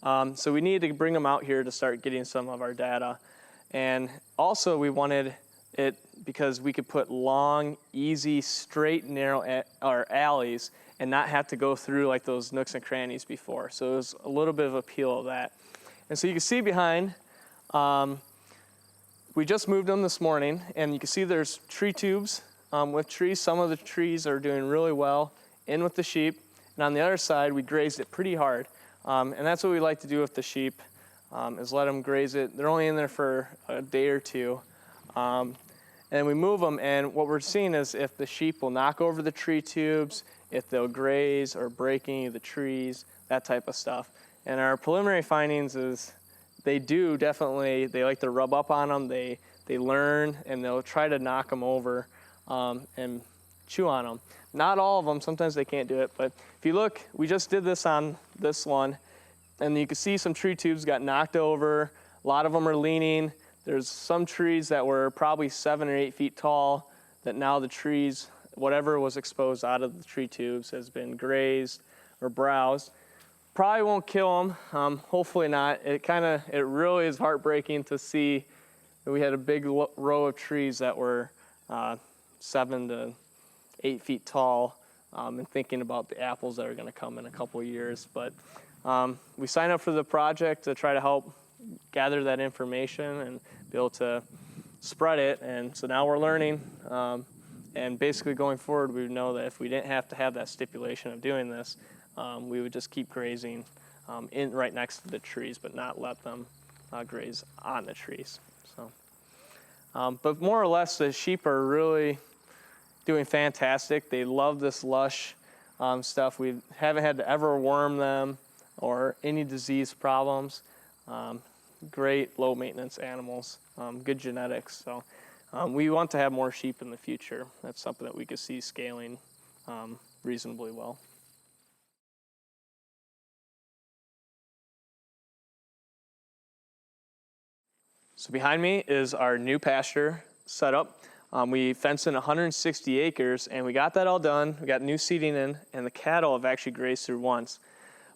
S3: So we needed to bring them out here to start getting some of our data. And also we wanted it because we could put long, easy, straight, narrow alleys and not have to go through like those nooks and crannies before. So it was a little bit of appeal of that. And so you can see behind, we just moved them this morning, and you can see there's tree tubes with trees. Some of the trees are doing really well in with the sheep. And on the other side, we grazed it pretty hard. And that's what we like to do with the sheep, is let them graze it. They're only in there for a day or two. And then we move them, and what we're seeing is if the sheep will knock over the tree tubes, if they'll graze or break any of the trees, that type of stuff. And our preliminary findings is they do definitely, they like to rub up on them, they learn, and they'll try to knock them over and chew on them. Not all of them, sometimes they can't do it, but if you look, we just did this on this one, and you can see some tree tubes got knocked over, a lot of them are leaning. There's some trees that were probably 7 or 8 feet tall that now the trees, whatever was exposed out of the tree tubes has been grazed or browsed. Probably won't kill them, hopefully not. It really is heartbreaking to see that we had a big row of trees that were 7 to 8 feet tall, and thinking about the apples that are gonna come in a couple of years. But we signed up for the project to try to help gather that information and be able to spread it. And so now we're learning, and basically going forward, we would know that if we didn't have to have that stipulation of doing this, we would just keep grazing in right next to the trees, but not let them graze on the trees. So, but more or less, the sheep are really doing fantastic. They love this lush stuff. We haven't had to ever worm them or any disease problems. Great low maintenance animals, good genetics. So we want to have more sheep in the future. That's something that we could see scaling reasonably well. So behind me is our new pasture setup. We fenced in 160 acres, and we got that all done. We got new seeding in, and the cattle have actually grazed through once.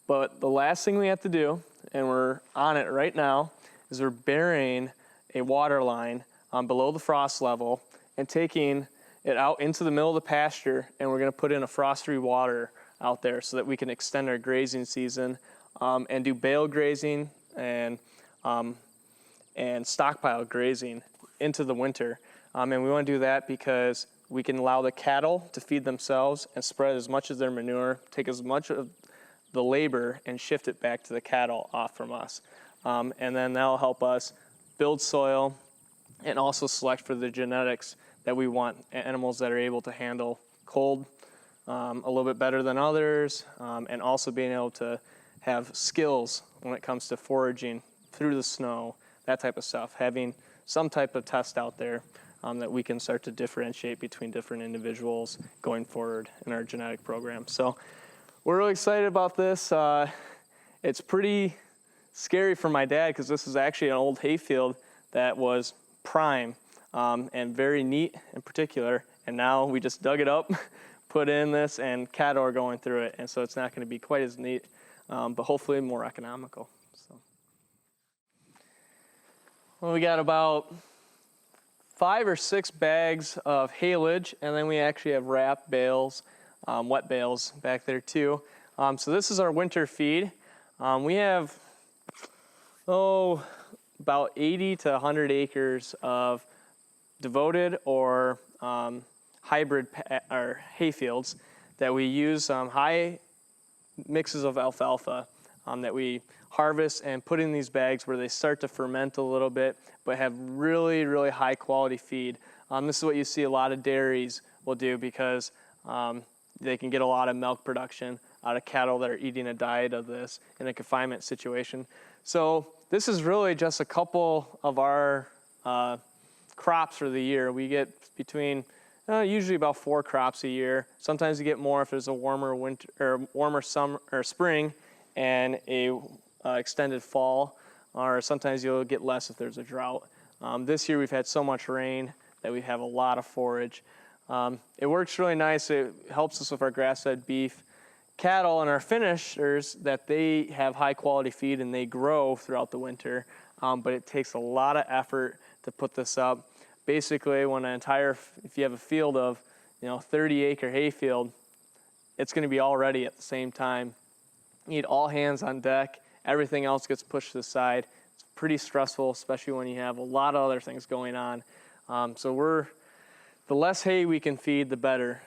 S3: But the last thing we have to do, and we're on it right now, is we're burying a water line below the frost level and taking it out into the middle of the pasture, and we're going to put in a frost-free water out there so that we can extend our grazing season and do bale grazing and stockpile grazing into the winter. And we want to do that because we can allow the cattle to feed themselves and spread as much of their manure, take as much of the labor and shift it back to the cattle off from us. And then that'll help us build soil and also select for the genetics that we want, animals that are able to handle cold a little bit better than others, and also being able to have skills when it comes to foraging through the snow, that type of stuff. Having some type of test out there that we can start to differentiate between different individuals going forward in our genetic program. So we're really excited about this. It's pretty scary for my dad because this is actually an old hayfield that was prime and very neat in particular. And now we just dug it up, put in this, and cattle are going through it. And so it's not going to be quite as neat, but hopefully more economical. So, well, we got about 5 or 6 bags of haylage, and then we actually have wrapped bales wet bales back there too. So this is our winter feed. We have, about 80 to 100 acres of devoted or hybrid or hay fields that we use high mixes of alfalfa that we harvest and put in these bags where they start to ferment a little bit but have really, really high quality feed. This is what you see a lot of dairies will do because they can get a lot of milk production out of cattle that are eating a diet of this in a confinement situation. So this is really just a couple of our crops for the year. We get between usually about 4 crops a year. Sometimes you get more if there's a warmer winter or warmer summer or spring and a extended fall, or sometimes you'll get less if there's a drought. This year we've had so much rain that we have a lot of forage. It works really nice. It helps us with our grass-fed beef cattle and our finishers, that they have high quality feed and they grow throughout the winter, but it takes a lot of effort to put this up. Basically, when if you have a field of 30-acre hay field, it's going to be all ready at the same time. You need all hands on deck. Everything else gets pushed to the side. It's pretty stressful, especially when you have a lot of other things going on. So the less hay we can feed, the better,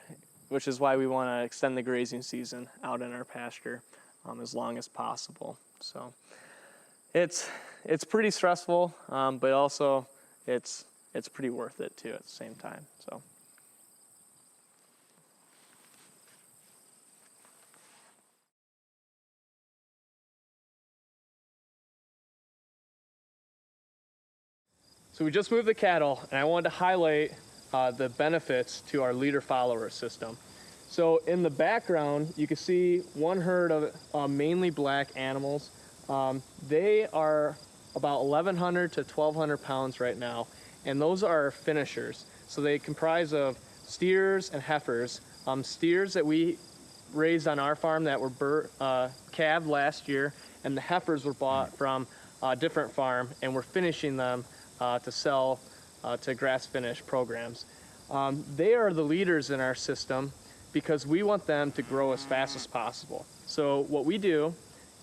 S3: which is why we want to extend the grazing season out in our pasture as long as possible. So it's pretty stressful, but also it's pretty worth it too at the same time. So we just moved the cattle, and I wanted to highlight the benefits to our leader-follower system. So in the background, you can see one herd of mainly black animals. They are about 1,100 to 1,200 pounds right now, and those are finishers. So they comprise of steers and heifers. Steers that we raised on our farm that were calved last year, and the heifers were bought from a different farm, and we're finishing them to sell to grass finish programs. They are the leaders in our system because we want them to grow as fast as possible. So what we do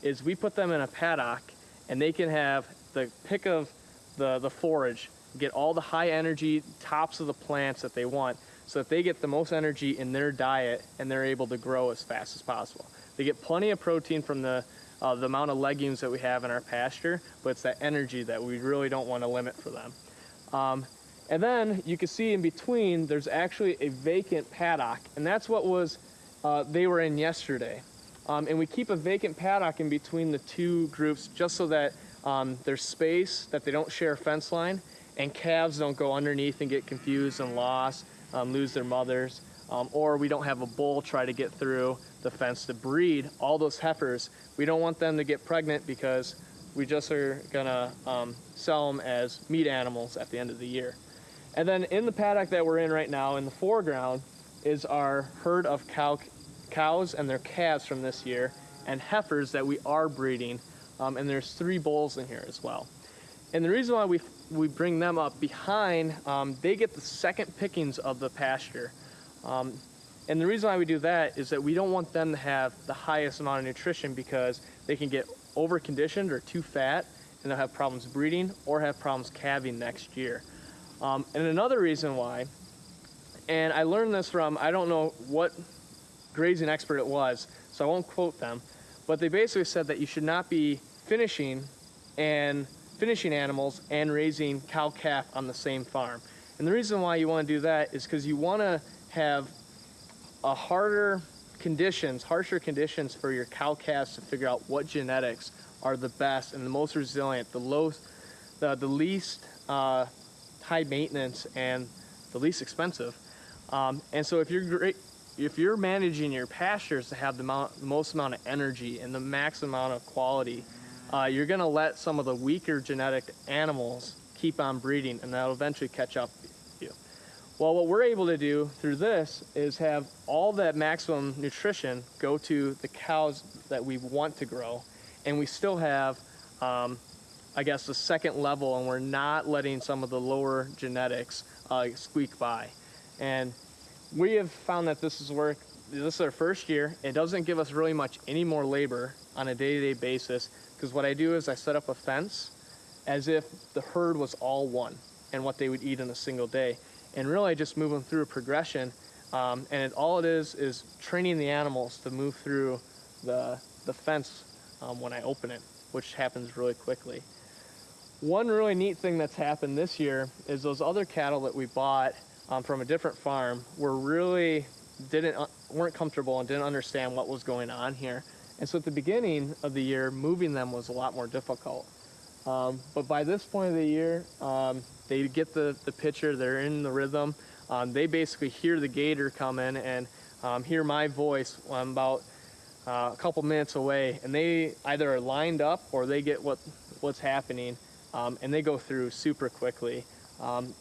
S3: is we put them in a paddock, and they can have the pick of the forage, get all the high energy tops of the plants that they want, so that they get the most energy in their diet and they're able to grow as fast as possible. They get plenty of protein from the amount of legumes that we have in our pasture, but it's that energy that we really don't want to limit for them. And then you can see in between, there's actually a vacant paddock, and that's what they were in yesterday. And we keep a vacant paddock in between the two groups just so that there's space, that they don't share a fence line, and calves don't go underneath and get confused and lost, lose their mothers, or we don't have a bull try to get through the fence to breed all those heifers. We don't want them to get pregnant because we just are gonna sell them as meat animals at the end of the year. And then in the paddock that we're in right now, in the foreground, is our herd of cows and their calves from this year, and heifers that we are breeding, and there's 3 bulls in here as well. And the reason why we bring them up behind, they get the second pickings of the pasture. And the reason why we do that is that we don't want them to have the highest amount of nutrition because they can get over-conditioned or too fat, and they'll have problems breeding or have problems calving next year. And another reason why, and I learned this from, I don't know what grazing expert it was, so I won't quote them, but they basically said that you should not be finishing animals and raising cow-calf on the same farm. And the reason why you want to do that is because you want to have harsher conditions for your cow-calves to figure out what genetics are the best and the most resilient, the least high maintenance and the least expensive. And so if you're managing your pastures to have the most amount of energy and the max amount of quality, you're going to let some of the weaker genetic animals keep on breeding, and that'll eventually catch up with you. Well, what we're able to do through this is have all that maximum nutrition go to the cows that we want to grow, and we still have I guess the second level, and we're not letting some of the lower genetics squeak by. And we have found that this has worked this is our first year. It doesn't give us really much any more labor on a day-to-day basis, because what I do is I set up a fence as if the herd was all one and what they would eat in a single day. And really I just move them through a progression. All it is training the animals to move through the fence when I open it, which happens really quickly. One really neat thing that's happened this year is those other cattle that we bought from a different farm weren't comfortable and didn't understand what was going on here. And so at the beginning of the year, moving them was a lot more difficult. But by this point of the year, they get the picture, they're in the rhythm. They basically hear the gator come in and hear my voice when I'm about a couple minutes away, and they either are lined up or they get what's happening, and they go through super quickly.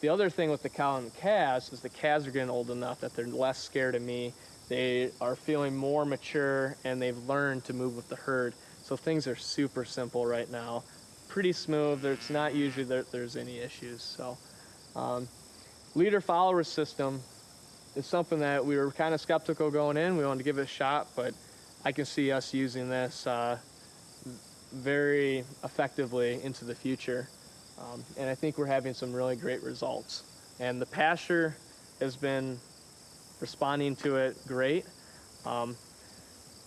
S3: The other thing with the cow and the calves is the calves are getting old enough that they're less scared of me. They are feeling more mature, and they've learned to move with the herd. So things are super simple right now. Pretty smooth. It's not usually there's any issues. So leader-follower system is something that we were kind of skeptical going in. We wanted to give it a shot, but I can see us using this very effectively into the future. And I think we're having some really great results. And the pasture has been responding to it great.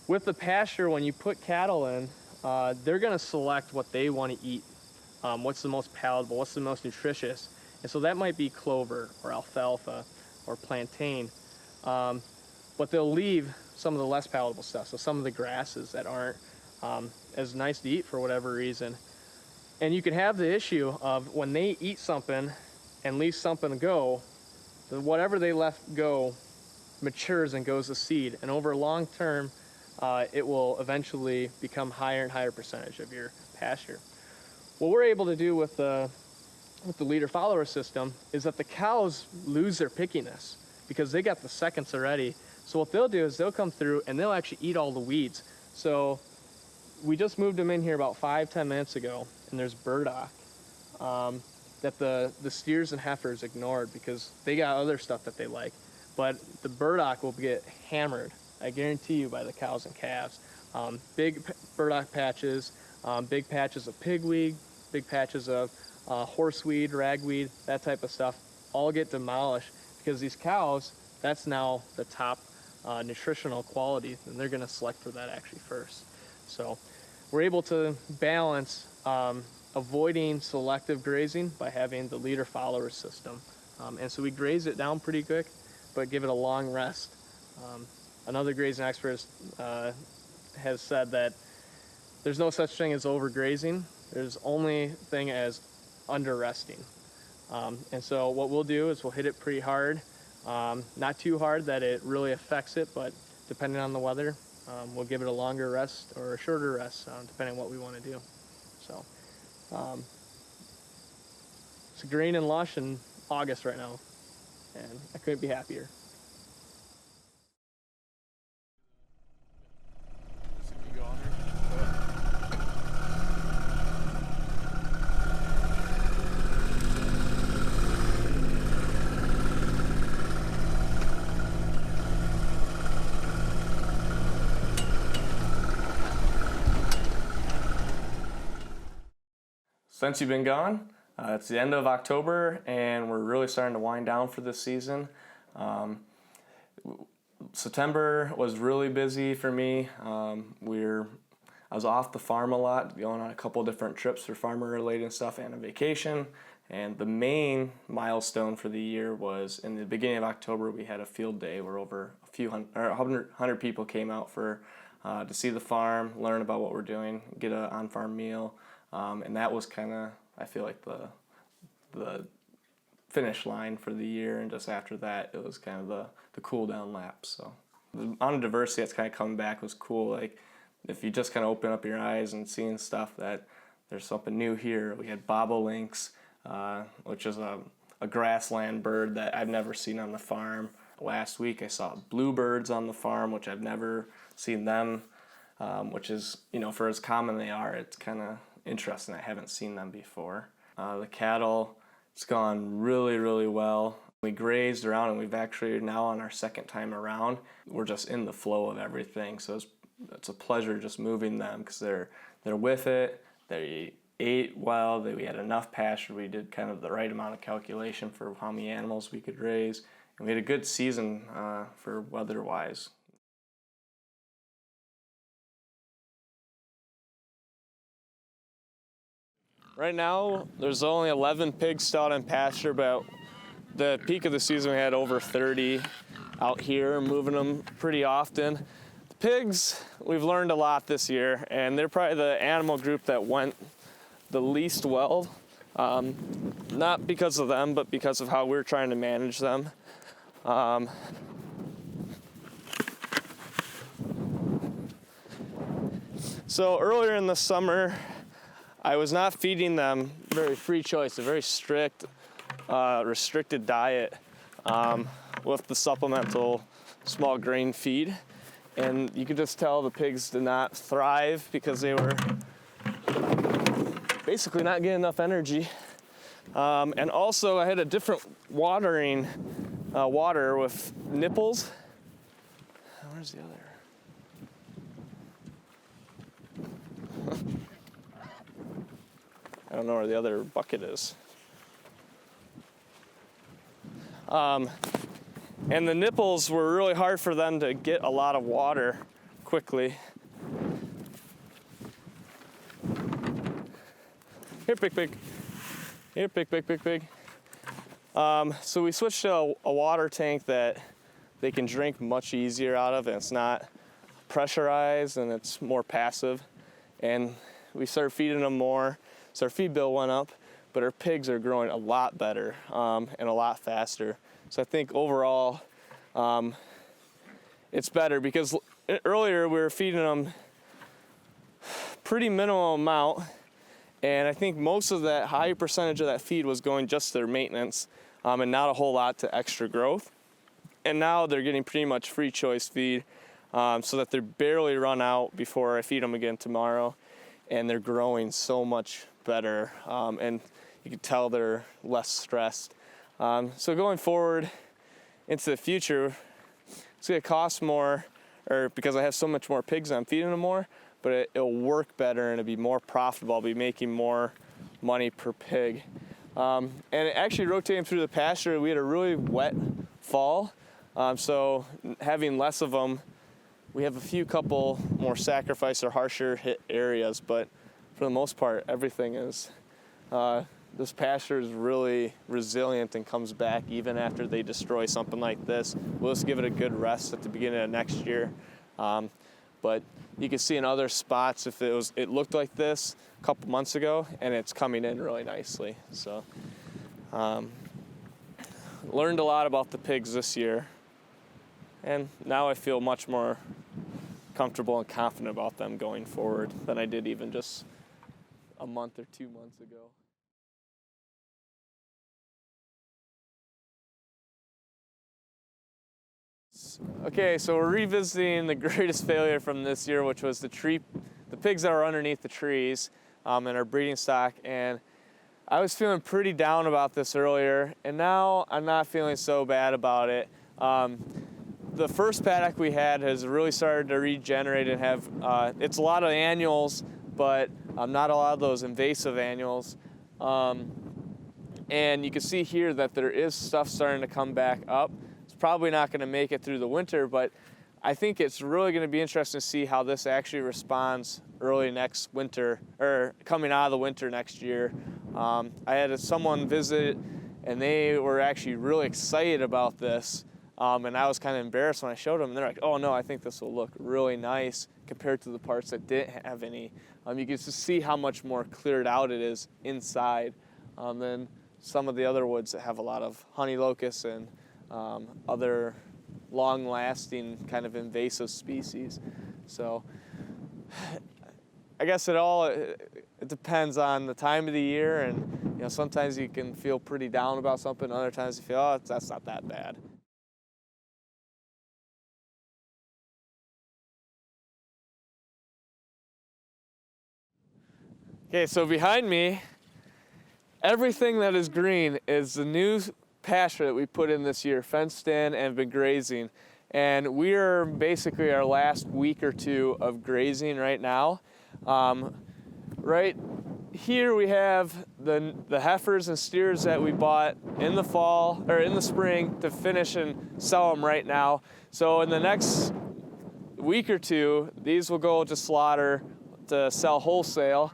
S3: With the pasture, when you put cattle in, they're going to select what they want to eat, what's the most palatable, what's the most nutritious. And so that might be clover or alfalfa or plantain. But they'll leave some of the less palatable stuff, so some of the grasses that aren't as nice to eat for whatever reason. And you can have the issue of when they eat something and leave something go, whatever they left go matures and goes to seed. And over long term, it will eventually become higher and higher percentage of your pasture. What we're able to do with the leader-follower system is that the cows lose their pickiness because they got the seconds already. So what they'll do is they'll come through and they'll actually eat all the weeds. So we just moved them in here about 5-10 minutes ago, and there's burdock that the steers and heifers ignored because they got other stuff that they like. But the burdock will get hammered, I guarantee you, by the cows and calves. Big burdock patches, big patches of pigweed, big patches of horseweed, ragweed, that type of stuff, all get demolished because these cows, that's now the top nutritional quality, and they're going to select for that actually first. So we're able to balance avoiding selective grazing by having the leader-follower system. And so we graze it down pretty quick, but give it a long rest. Another grazing expert has said that there's no such thing as overgrazing. There's only thing as under-resting. And so what we'll do is we'll hit it pretty hard, not too hard that it really affects it, but depending on the weather, we'll give it a longer rest or a shorter rest, depending on what we want to do. So it's green and lush in August right now, and I couldn't be happier.
S1: Since you've been gone, it's the end of October, and we're really starting to wind down for this season. September was really busy for me. I was off the farm a lot, going on a couple different trips for farmer-related stuff and a vacation. And the main milestone for the year was in the beginning of October. We had a field day where over a 100 people came out to see the farm, learn about what we're doing, get an on-farm meal. And that was kind of, I feel like, the finish line for the year. And just after that, it was kind of the cool down lap. So the amount of diversity that's kind of coming back was cool. Like, if you just kind of open up your eyes and seeing stuff that there's something new here. We had bobolinks, which is a grassland bird that I've never seen on the farm. Last week I saw bluebirds on the farm, which I've never seen them, which is, for as common they are, it's kind of interesting. I haven't seen them before. The cattle, it's gone really, really well.
S3: We grazed around, and we've actually now on our second time around, we're just in the flow of everything. So it's a pleasure just moving them, because they're with it. They ate well. We had enough pasture. We did kind of the right amount of calculation for how many animals we could raise, and we had a good season for weather-wise. Right now, there's only 11 pigs still out in pasture, but the peak of the season we had over 30 out here, moving them pretty often. The pigs, we've learned a lot this year, and they're probably the animal group that went the least well. Not because of them, but because of how we're trying to manage them. So earlier in the summer, I was not feeding them very free choice, a very strict, restricted diet with the supplemental small grain feed. And you could just tell the pigs did not thrive because they were basically not getting enough energy. And also I had a different watering water with nipples. Where's the other? I don't know where the other bucket is. And the nipples were really hard for them to get a lot of water quickly. Here, pig. Here, pig. So we switched to a water tank that they can drink much easier out of, and it's not pressurized and it's more passive. And we started feeding them more, so our feed bill went up, but our pigs are growing a lot better and a lot faster. So I think overall it's better, because earlier we were feeding them pretty minimal amount, and I think most of that, high percentage of that feed was going just to their maintenance and not a whole lot to extra growth. And now they're getting pretty much free choice feed, so that they're barely run out before I feed them again tomorrow, and they're growing so much better, and you can tell they're less stressed. So going forward into the future, it's gonna cost more, or because I have so much more pigs, I'm feeding them more, but it'll work better and it'll be more profitable. I'll be making more money per pig. And actually rotating through the pasture, we had a really wet fall, so having less of them, we have a few couple more sacrifice or harsher hit areas, but for the most part, everything is, this pasture is really resilient and comes back even after they destroy something like this. We'll just give it a good rest at the beginning of next year. But you can see in other spots, if it looked like this a couple months ago, and it's coming in really nicely. So, learned a lot about the pigs this year, and now I feel much more comfortable and confident about them going forward than I did even just a month or 2 months ago. Okay, so we're revisiting the greatest failure from this year, which was the pigs that were underneath the trees in our breeding stock. And I was feeling pretty down about this earlier, and now I'm not feeling so bad about it. The first paddock we had has really started to regenerate and have, it's a lot of annuals, but not a lot of those invasive annuals. And you can see here that there is stuff starting to come back up. It's probably not going to make it through the winter, but I think it's really going to be interesting to see how this actually responds early next winter, or coming out of the winter next year. I had someone visit, and they were actually really excited about this. And I was kind of embarrassed when I showed them, and they're like, oh no, I think this will look really nice compared to the parts that didn't have any. You can just see how much more cleared out it is inside than some of the other woods that have a lot of honey locusts and other long-lasting kind of invasive species. So I guess it depends on the time of the year, and sometimes you can feel pretty down about something, other times you feel, oh, that's not that bad. Okay, so behind me, everything that is green is the new pasture that we put in this year, fenced in and been grazing. And we are basically our last week or two of grazing right now. Right here we have the heifers and steers that we bought in the fall or in the spring to finish and sell them right now. So in the next week or two, these will go to slaughter to sell wholesale.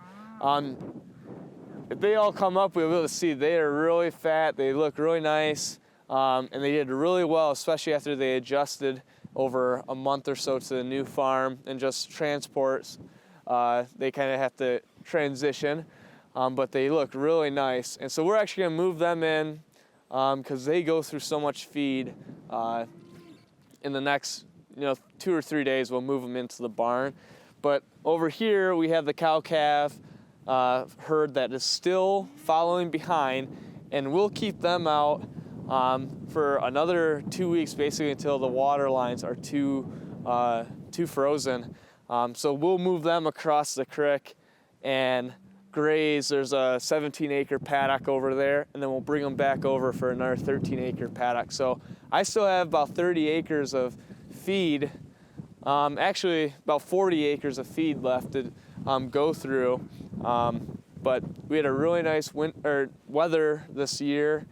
S3: If they all come up, we'll be able to see they are really fat, they look really nice, and they did really well, especially after they adjusted over a month or so to the new farm and just transports. They kind of have to transition, but they look really nice. And so we're actually gonna move them in because they go through so much feed. In the next 2 or 3 days, we'll move them into the barn. But over here, we have the cow-calf herd that is still following behind, and we'll keep them out for another 2 weeks, basically until the water lines are too frozen. So we'll move them across the creek and graze. There's a 17-acre paddock over there, and then we'll bring them back over for another 13-acre paddock. So I still have about 30 acres of feed, actually about 40 acres of feed left to go through. But we had a really nice weather this year,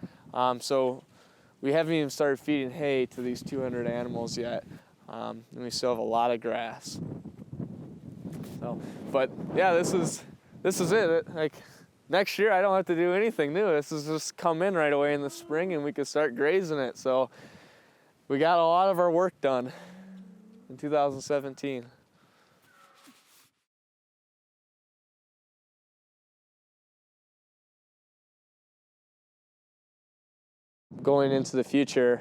S3: so we haven't even started feeding hay to these 200 animals yet, and we still have a lot of grass. So, but yeah, this is it. Like next year, I don't have to do anything new. This is just come in right away in the spring, and we can start grazing it. So we got a lot of our work done in 2017. Going into the future,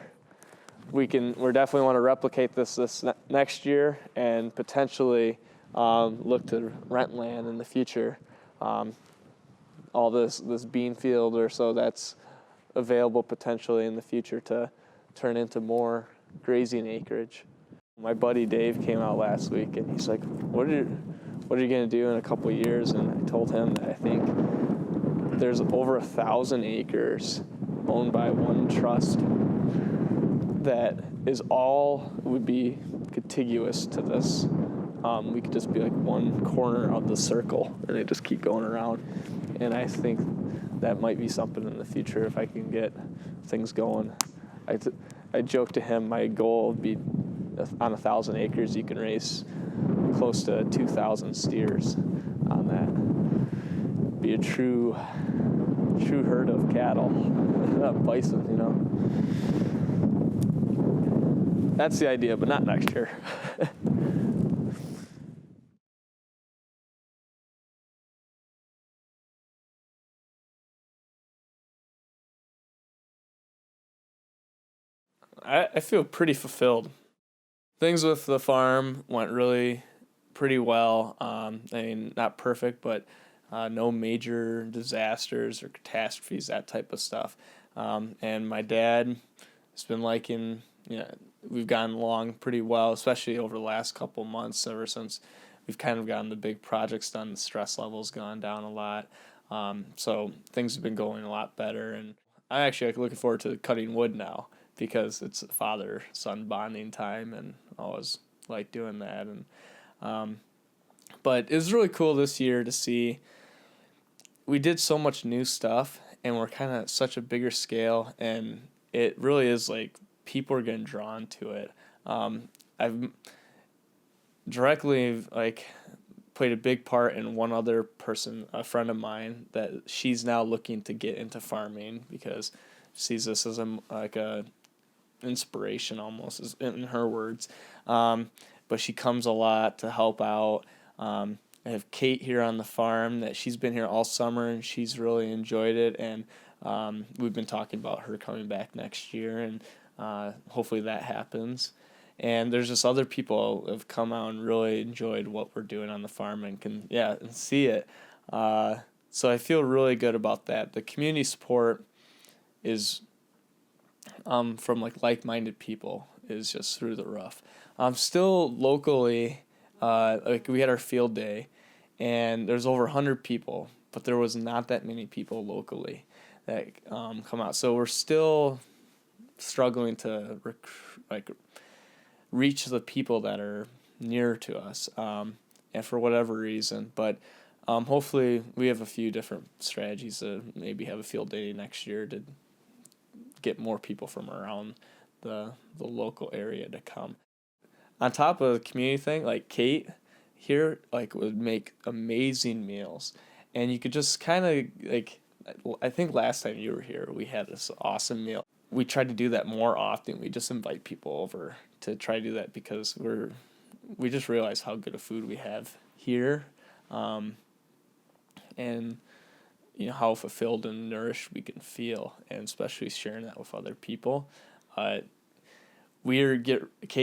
S3: we definitely want to replicate this next year and potentially look to rent land in the future. All this bean field or so that's available potentially in the future to turn into more grazing acreage. My buddy Dave came out last week and he's like, what are you going to do in a couple of years? And I told him that I think there's over 1,000 acres owned by one trust that would be contiguous to this. We could just be like one corner of the circle and they just keep going around. And I think that might be something in the future if I can get things going. I joked to him my goal would be on 1,000 acres you can raise close to 2,000 steers on that. Be a true herd of cattle, bison, That's the idea, but not next year. I feel pretty fulfilled. Things with the farm went really pretty well. Not perfect, but no major disasters or catastrophes, that type of stuff. And my dad has been liking, we've gotten along pretty well, especially over the last couple months, ever since we've kind of gotten the big projects done. The stress level's gone down a lot. So things have been going a lot better. And I'm actually looking forward to cutting wood now because it's father-son bonding time, and I always like doing that. And but it was really cool this year to see. We did so much new stuff, and we're kind of such a bigger scale, and it really is like people are getting drawn to it. I've directly played a big part in one other person, a friend of mine, that she's now looking to get into farming because she sees this as a inspiration almost, in her words. But she comes a lot to help out. I have Kate here on the farm that she's been here all summer and she's really enjoyed it, and we've been talking about her coming back next year, and hopefully that happens. And there's just other people who have come out and really enjoyed what we're doing on the farm and can see it. So I feel really good about that. The community support is from like-minded people is just through the roof. Still locally, we had our field day, and there's over 100 people, but there was not that many people locally. that come out. So we're still struggling to reach the people that are near to us, and for whatever reason. But hopefully we have a few different strategies to maybe have a field day next year to get more people from around the local area to come. On top of the community thing, like Kate here would make amazing meals, and you could just kind of I think last time you were here we had this awesome meal. We try to do that more often. We just invite people over to try to do that because we just realize how good of food we have here, and how fulfilled and nourished we can feel, and especially sharing that with other people. Kay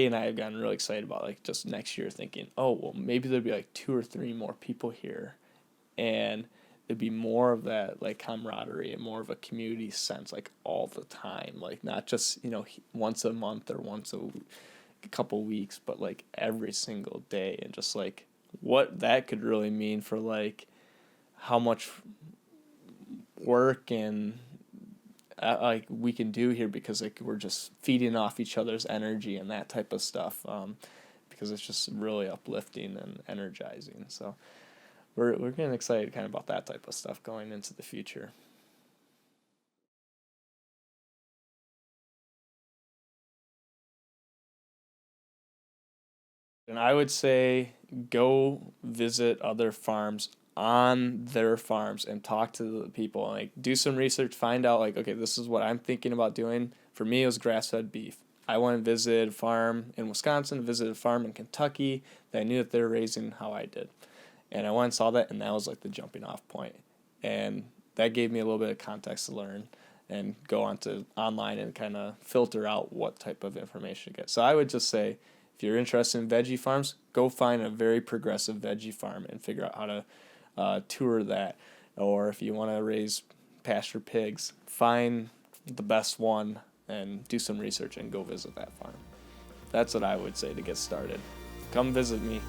S3: and I have gotten really excited about just next year, thinking, oh well, maybe there'd be 2 or 3 more people here, and it'd be more of that camaraderie and more of a community sense all the time, not just once a month or once a couple weeks, but every single day, and just what that could really mean for how much work and we can do here, because we're just feeding off each other's energy and that type of stuff, because it's just really uplifting and energizing. So we're getting excited kind of about that type of stuff going into the future. And I would say go visit other farms on their farms and talk to the people, do some research, find out okay, this is what I'm thinking about doing. For me, it was grass-fed beef. I went and visited a farm in Wisconsin, visited a farm in Kentucky that I knew that they were raising how I did. And I went and saw that, and that was the jumping off point. And that gave me a little bit of context to learn and go online and kind of filter out what type of information to get. So I would just say, if you're interested in veggie farms, go find a very progressive veggie farm and figure out how to tour that. Or if you want to raise pasture pigs, find the best one and do some research and go visit that farm. That's what I would say to get started. Come visit me.